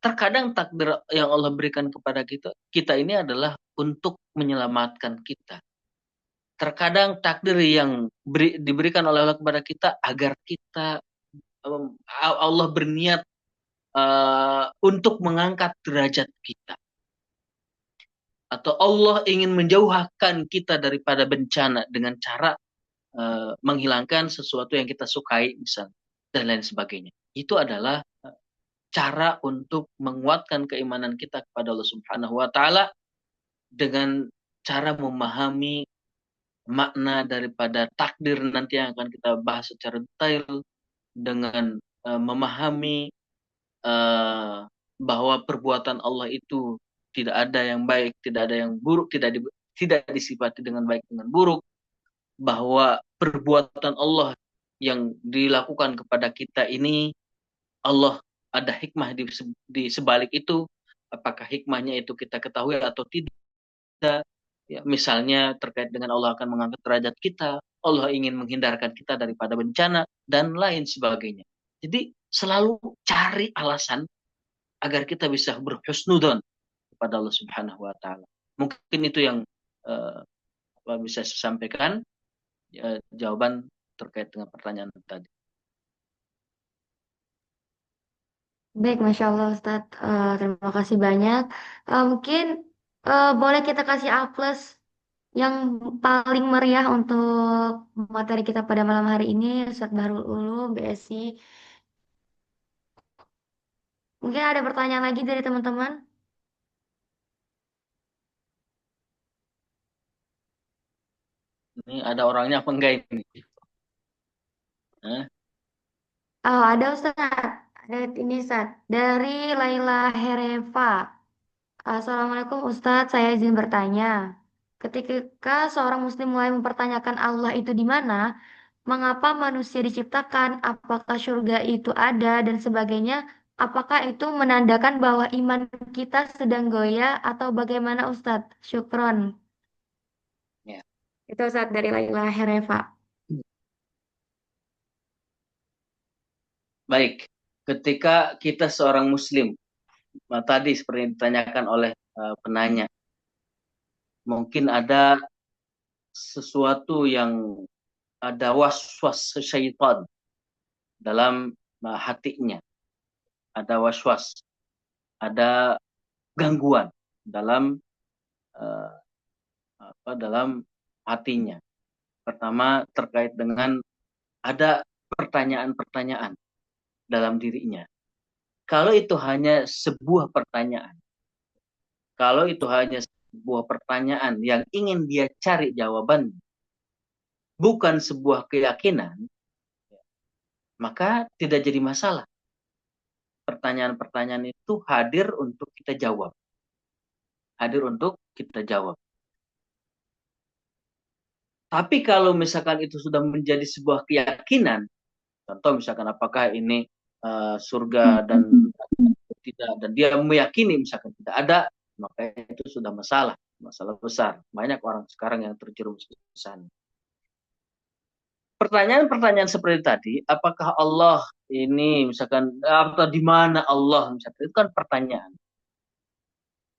Terkadang takdir yang Allah berikan kepada kita ini adalah untuk menyelamatkan kita. Terkadang takdir yang diberikan oleh Allah kepada kita agar kita Allah berniat untuk mengangkat derajat kita. Atau Allah ingin menjauhkan kita daripada bencana dengan cara menghilangkan sesuatu yang kita sukai misalnya dan lain sebagainya. Itu adalah cara untuk menguatkan keimanan kita kepada Allah Subhanahu wa taala dengan cara memahami makna daripada takdir nanti yang akan kita bahas secara detail, dengan memahami bahwa perbuatan Allah itu tidak ada yang baik, tidak ada yang buruk, tidak disifati dengan baik dengan buruk, bahwa perbuatan Allah yang dilakukan kepada kita ini Allah ada hikmah di sebalik itu. Apakah hikmahnya itu kita ketahui atau tidak? Ya, misalnya terkait dengan Allah akan mengangkat derajat kita, Allah ingin menghindarkan kita daripada bencana dan lain sebagainya. Jadi selalu cari alasan agar kita bisa berhusnudzon kepada Allah Subhanahu wa taala. Mungkin itu yang bisa saya sampaikan jawaban terkait dengan pertanyaan tadi. Baik, Masya Allah Ustadz. Terima kasih banyak. Mungkin boleh kita kasih A+ yang paling meriah untuk materi kita pada malam hari ini, Ustadz Bahrul Ulum, BSI. Mungkin ada pertanyaan lagi dari teman-teman? Ini ada orangnya apa enggak ini? Oh, ada Ustadz. Ada ini Ustadz. Dari Laila Hereva. Assalamualaikum Ustadz, saya izin bertanya. Ketika seorang muslim mulai mempertanyakan Allah itu di mana, mengapa manusia diciptakan, apakah surga itu ada, dan sebagainya, apakah itu menandakan bahwa iman kita sedang goyah atau bagaimana Ustadz? Syukron. Ya. Itu Ustadz dari Laila Hereva. Baik, ketika kita seorang muslim tadi seperti yang ditanyakan oleh penanya, mungkin ada sesuatu yang ada waswas syaitan dalam hatinya, ada waswas, ada gangguan dalam dalam hatinya. Pertama terkait dengan ada pertanyaan-pertanyaan dalam dirinya. Kalau itu hanya sebuah pertanyaan, kalau itu hanya sebuah pertanyaan yang ingin dia cari jawaban, bukan sebuah keyakinan, maka tidak jadi masalah. Pertanyaan-pertanyaan itu hadir untuk kita jawab. Hadir untuk kita jawab. Tapi kalau misalkan itu sudah menjadi sebuah keyakinan, contoh misalkan apakah ini surga dan tidak, dan dia meyakini misalkan tidak ada, maka itu sudah masalah besar. Banyak orang sekarang yang terjerumus ke sana. Pertanyaan-pertanyaan seperti tadi, apakah Allah ini misalkan atau di mana Allah misalkan, itu kan pertanyaan.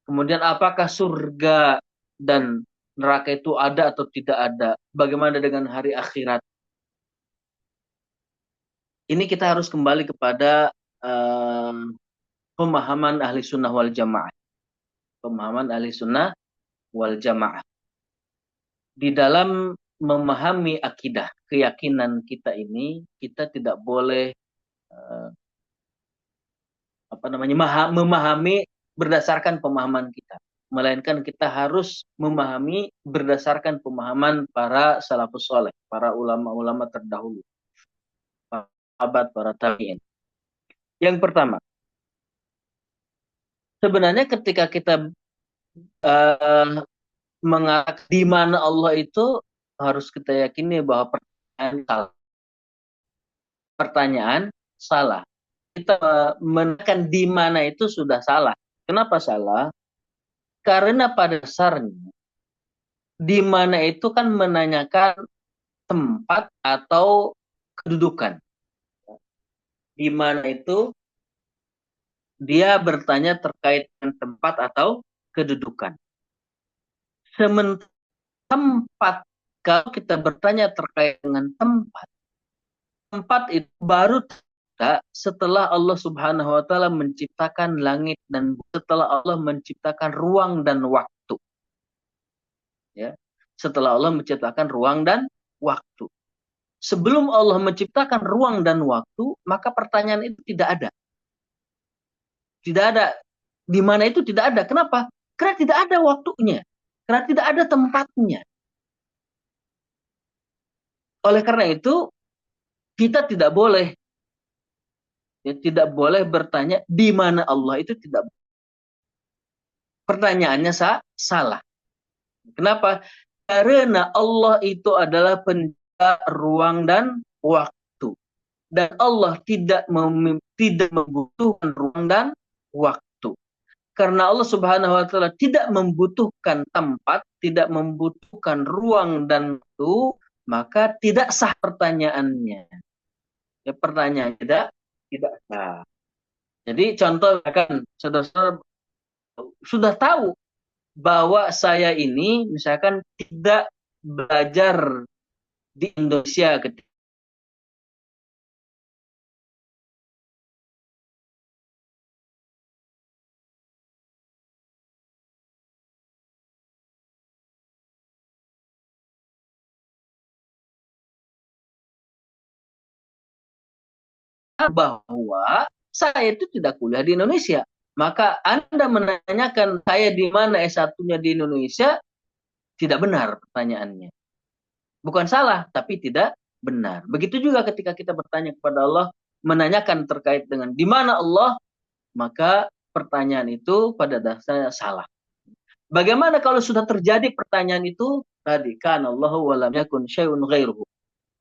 Kemudian apakah surga dan neraka itu ada atau tidak ada? Bagaimana dengan hari akhirat? Ini kita harus kembali kepada pemahaman ahli sunnah wal jamaah. Pemahaman ahli sunnah wal jamaah. Di dalam memahami akidah, keyakinan kita ini, kita tidak boleh memahami berdasarkan pemahaman kita. Melainkan kita harus memahami berdasarkan pemahaman para salafus saleh, para ulama-ulama terdahulu. Sahabat, para tabi'in. Yang pertama, sebenarnya ketika kita mengatakan di mana Allah itu, harus kita yakini bahwa pertanyaan salah. Kita menekan di mana itu sudah salah. Kenapa salah? Karena pada dasarnya di mana itu kan menanyakan tempat atau kedudukan. Di mana itu dia bertanya terkait dengan tempat atau kedudukan. Sementara tempat, kalau kita bertanya terkait dengan tempat itu baru setelah Allah Subhanahu wa taala menciptakan langit dan setelah Allah menciptakan ruang dan waktu. Ya. Setelah Allah menciptakan ruang dan waktu. Sebelum Allah menciptakan ruang dan waktu, maka pertanyaan itu tidak ada. Tidak ada. Di mana itu tidak ada. Kenapa? Karena tidak ada waktunya. Karena tidak ada tempatnya. Oleh karena itu, kita tidak boleh bertanya di mana Allah, itu tidak. Pertanyaannya salah. Kenapa? Karena Allah itu adalah pencipta ruang dan waktu. Dan Allah tidak membutuhkan ruang dan waktu. Karena Allah Subhanahu wa taala tidak membutuhkan tempat, tidak membutuhkan ruang dan waktu, maka tidak sah pertanyaannya. Ya, pertanyaan tidak sah. Jadi contoh kan saudara-saudara sudah tahu bahwa saya ini misalkan tidak belajar di Indonesia ketika bahwa saya itu tidak kuliah di Indonesia. Maka Anda menanyakan saya di mana S1-nya di Indonesia, tidak benar pertanyaannya. Bukan salah, tapi tidak benar. Begitu juga ketika kita bertanya kepada Allah, menanyakan terkait dengan di mana Allah, maka pertanyaan itu pada dasarnya salah. Bagaimana kalau sudah terjadi pertanyaan itu? Tadi, kan Allahu wa lam yakun syai'un ghairuhu.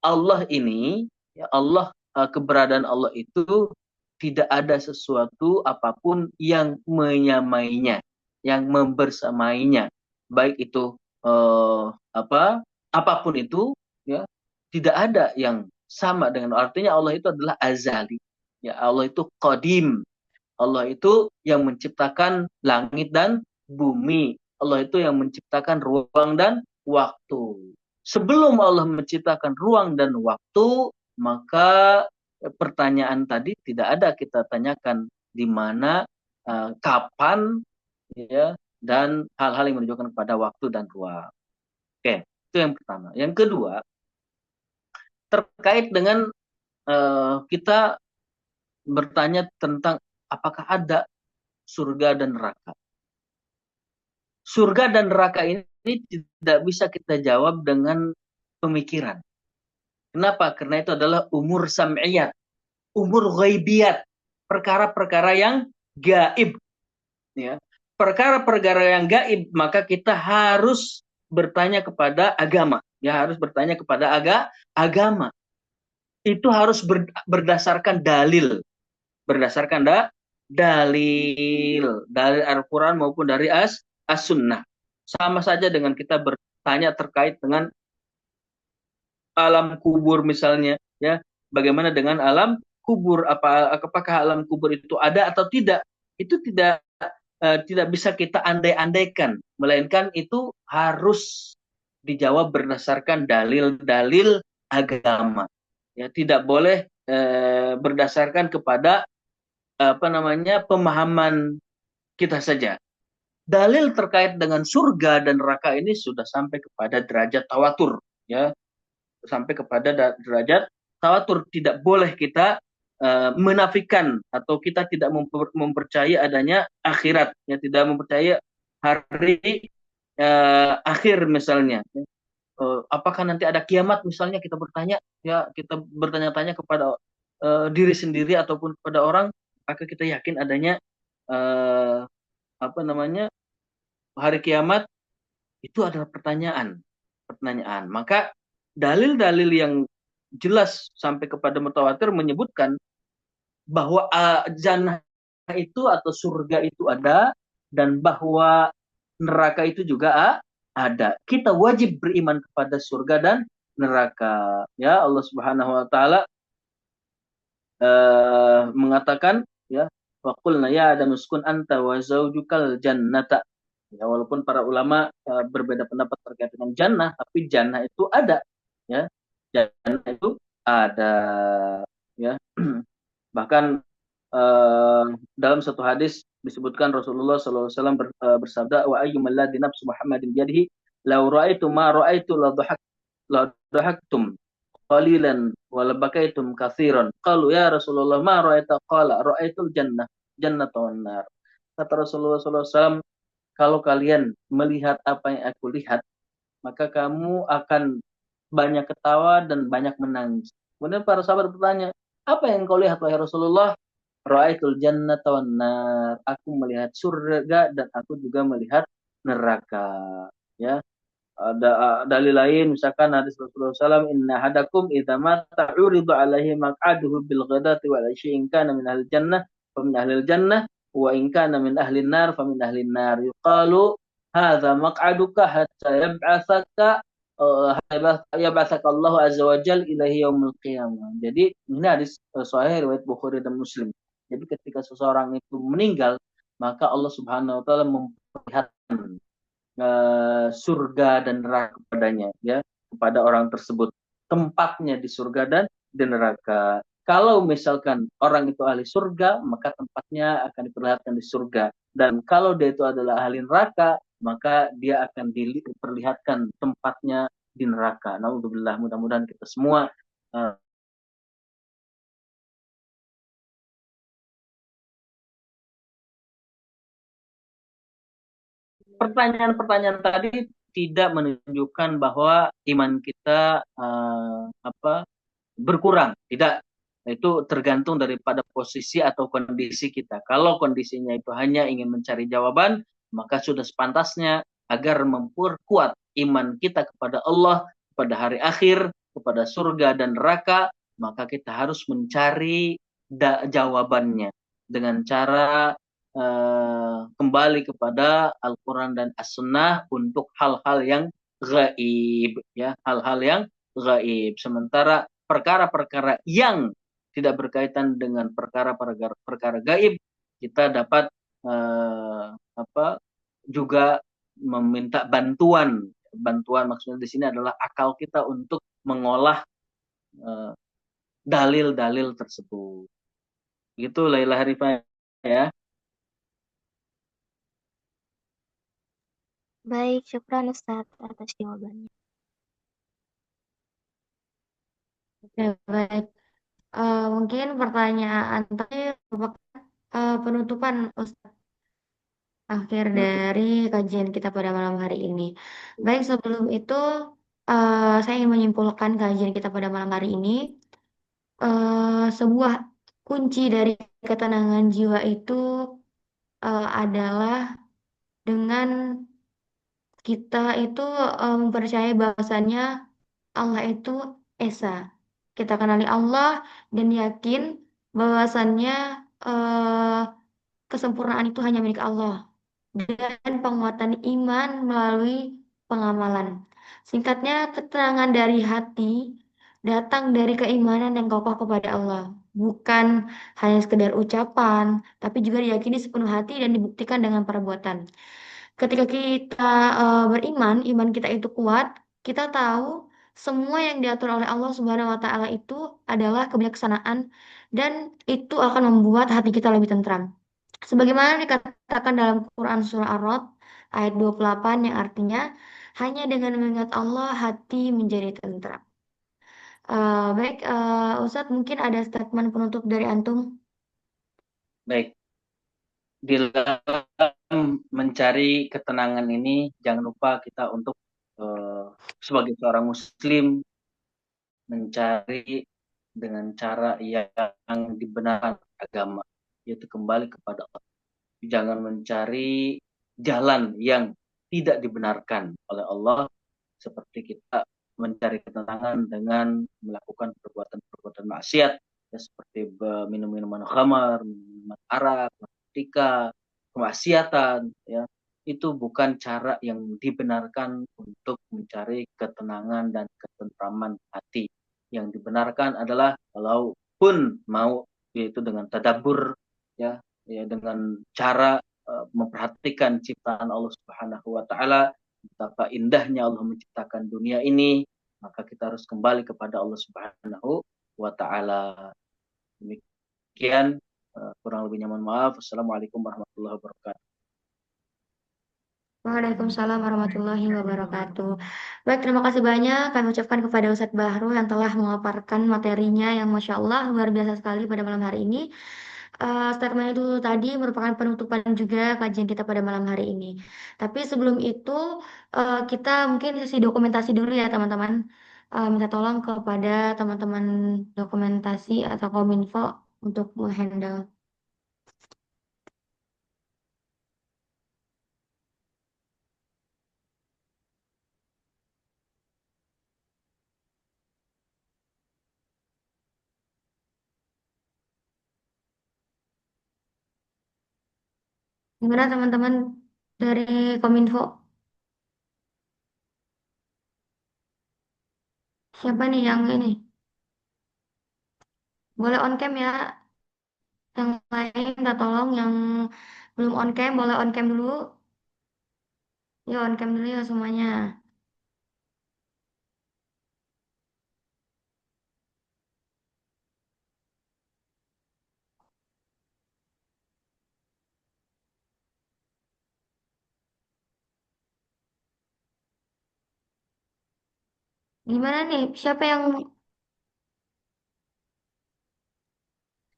Allah ini, ya Allah, keberadaan Allah itu tidak ada sesuatu apapun yang menyamainya, yang membersamainya, baik itu apapun itu, ya tidak ada yang sama dengan, artinya Allah itu adalah azali, ya Allah itu qadim, Allah itu yang menciptakan langit dan bumi. Allah itu yang menciptakan ruang dan waktu. Sebelum Allah menciptakan ruang dan waktu, maka pertanyaan tadi tidak ada kita tanyakan di mana, kapan, ya, dan hal-hal yang menunjukkan kepada waktu dan ruang. Oke, itu yang pertama. Yang kedua, terkait dengan kita bertanya tentang apakah ada surga dan neraka. Surga dan neraka ini tidak bisa kita jawab dengan pemikiran. Kenapa? Karena itu adalah umur sam'iyat, umur ghaibiyat, perkara-perkara yang gaib. Ya. Perkara-perkara yang gaib, maka kita harus bertanya kepada agama. Ya, harus bertanya kepada agama. Itu harus berdasarkan dalil. Berdasarkan dalil Al-Quran maupun dari As-Sunnah. Sama saja dengan kita bertanya terkait dengan alam kubur misalnya, ya. Bagaimana dengan alam kubur? Apakah alam kubur itu ada atau tidak? Itu tidak bisa kita andai-andaikan, melainkan itu harus dijawab berdasarkan dalil-dalil agama. Ya, tidak boleh berdasarkan kepada pemahaman kita saja. Dalil terkait dengan surga dan neraka ini sudah sampai kepada derajat tawatur, ya, sampai kepada derajat tawatur. Tidak boleh kita menafikan atau kita tidak mempercayai adanya akhirat, ya, tidak mempercayai hari akhir misalnya. Apakah nanti ada kiamat misalnya, kita bertanya, ya, kita bertanya-tanya kepada diri sendiri ataupun kepada orang, maka kita yakin adanya hari kiamat. Itu adalah pertanyaan. Maka dalil-dalil yang jelas sampai kepada mutawatir menyebutkan bahwa jannah itu atau surga itu ada, dan bahwa neraka itu juga ada. Kita wajib beriman kepada surga dan neraka. Ya, Allah Subhanahu wa taala mengatakan, ya, wa qulna ya Adam uskun anta wa zaujukal jannata. Ya, walaupun para ulama berbeda pendapat terkait dengan jannah, tapi jannah itu ada, ya. Jannah itu ada, ya. Bahkan dalam satu hadis disebutkan Rasulullah SAW bersabda, wa ayyumal ladzi nafsu Muhammadin biyadihi law ra'aitu ma ra'aitu la dhahaktum qalilan wa la bakaitum katsiran. Qalu ya Rasulullah ma ra'aita? Qala ra'aitul jannata wan nar. Kata Rasulullah SAW, kalau kalian melihat apa yang aku lihat, maka kamu akan banyak ketawa dan banyak menangis. Kemudian para sahabat bertanya, apa yang kau lihat wahai Rasulullah? Ra'aitul jannata wan nar. Aku melihat surga dan aku juga melihat neraka. Ya. Ada dalil lain, misalkan hadis Rasulullah SAW, inna hadakum idza mata uridu alaihi maq'aduhu bil ghadati wal ashi in kana min ahli jannah fa min ahli jannah wa in kana min ahli nar fa min ahli nar. Yuqalu hadza maq'aduka hatta yab'atsaka Allah azza wa jalla ilahi yaumil qiyamah. Jadi ini hadis sahih riwayat Bukhari dan Muslim. Jadi ketika seseorang itu meninggal, maka Allah Subhanahu wa taala memperlihatkan surga dan neraka kepadanya, ya, kepada orang tersebut, tempatnya di surga dan di neraka. Kalau misalkan orang itu ahli surga, maka tempatnya akan diperlihatkan di surga, dan kalau dia itu adalah ahli neraka, maka dia akan diperlihatkan tempatnya di neraka. Naudzubillah, mudah-mudahan kita semua pertanyaan-pertanyaan tadi tidak menunjukkan bahwa iman kita berkurang. Tidak. Itu tergantung daripada posisi atau kondisi kita. Kalau kondisinya itu hanya ingin mencari jawaban, maka sudah sepantasnya agar memperkuat iman kita kepada Allah, kepada hari akhir, kepada surga dan neraka, maka kita harus mencari jawabannya dengan cara kembali kepada Al-Quran dan As-Sunnah untuk hal-hal yang gaib, ya, hal-hal yang gaib. Sementara perkara-perkara yang tidak berkaitan dengan perkara gaib, kita dapat eh, apa juga meminta bantuan. Bantuan maksudnya di sini adalah akal kita untuk mengolah eh, dalil-dalil tersebut. Gitu Laila Harifah ya. Baik, syukran Ustadz atas jawabannya. Oke, baik. Mungkin pertanyaan terakhir merupakan penutupan Ustadz akhir Penutup. dari kajian kita pada malam hari ini. Baik, sebelum itu saya ingin menyimpulkan kajian kita pada malam hari ini. Sebuah kunci dari ketenangan jiwa itu adalah dengan kita itu mempercayai bahwasannya Allah itu Esa. Kita kenali Allah dan yakin bahwasannya eh, kesempurnaan itu hanya milik Allah. Dan penguatan iman melalui pengamalan. Singkatnya, keterangan dari hati datang dari keimanan yang kokoh kepada Allah. Bukan hanya sekedar ucapan, tapi juga diyakini sepenuh hati dan dibuktikan dengan perbuatan. Ketika kita beriman, iman kita itu kuat, kita tahu semua yang diatur oleh Allah Subhanahu wa taala itu adalah kebijaksanaan dan itu akan membuat hati kita lebih tentram. Sebagaimana dikatakan dalam Quran Surah Ar-Rod ayat 28 yang artinya hanya dengan mengingat Allah hati menjadi tentram. Baik, Ustadz mungkin ada statement penutup dari Antum. Baik, di dalam mencari ketenangan ini jangan lupa kita untuk sebagai seorang muslim mencari dengan cara yang dibenarkan agama, yaitu kembali kepada Allah. Jangan mencari jalan yang tidak dibenarkan oleh Allah, seperti kita mencari ketenangan dengan melakukan perbuatan-perbuatan maksiat, ya, seperti minum minuman khamar, minuman arak, narkotika, kemaksiatan, ya, itu bukan cara yang dibenarkan untuk mencari ketenangan dan ketentraman hati. Yang dibenarkan adalah kalaupun mau, yaitu dengan tadabbur, ya, dengan cara memperhatikan ciptaan Allah Subhanahu wa taala, betapa indahnya Allah menciptakan dunia ini, maka kita harus kembali kepada Allah Subhanahu wa taala. Demikian, kurang lebihnya mohon maaf. Assalamualaikum warahmatullahi wabarakatuh. Waalaikumsalam warahmatullahi wabarakatuh. Baik, terima kasih banyak kami ucapkan kepada Ustadz Bahru yang telah memaparkan materinya yang Masya Allah luar biasa sekali pada malam hari ini. Statement itu tadi merupakan penutupan juga kajian kita pada malam hari ini. Tapi sebelum itu kita mungkin sesi dokumentasi dulu ya teman-teman. Minta tolong kepada teman-teman dokumentasi atau kominfo untuk menghandle. Gimana teman-teman dari kominfo? Siapa nih yang ini? Boleh on cam ya. Yang lain minta tolong yang belum on cam boleh on cam dulu. Ya on cam dulu ya semuanya. Gimana nih? Siapa yang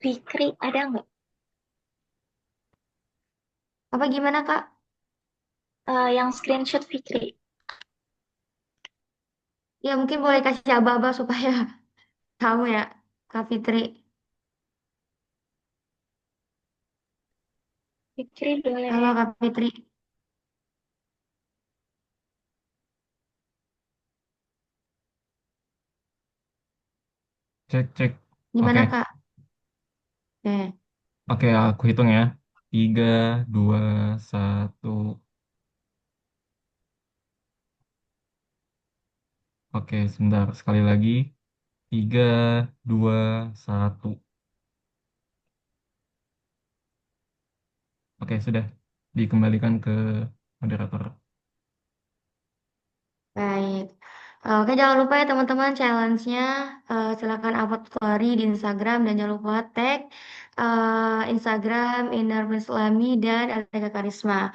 Fikri, ada nggak? apa gimana Kak? Yang screenshot Fikri. Ya mungkin boleh kasih aba-aba supaya tahu ya Kak Fitri. Fikri Halo boleh. Kak Fitri. Cek, cek. Gimana Oke, Kak? Oke. oke, aku hitung ya. 3, 2, 1. Oke, sebentar. Sekali lagi. 3, 2, 1. Oke, sudah dikembalikan ke moderator. Baik. Oke, jangan lupa ya teman-teman challenge-nya. Silakan upload story di Instagram dan jangan lupa tag Instagram Inar Islami dan Elteka Karisma.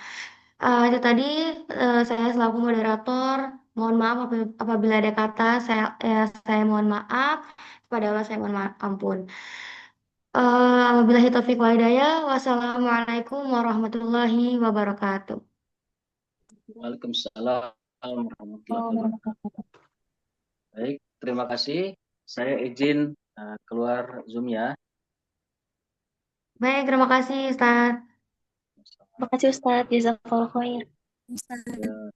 Itu tadi saya selaku moderator. Mohon maaf apabila ada kata saya mohon maaf. Kepada Allah saya mohon maaf ampun. Wabillahi taufiq wal hidayah. Wassalamualaikum warahmatullahi wabarakatuh. Waalaikumsalam warahmatullahi wabarakatuh. Baik, terima kasih. Saya izin keluar Zoom ya. Baik, terima kasih Ustaz. Terima kasih Ustadz. Jazakallah khair. Ustaz. Ya.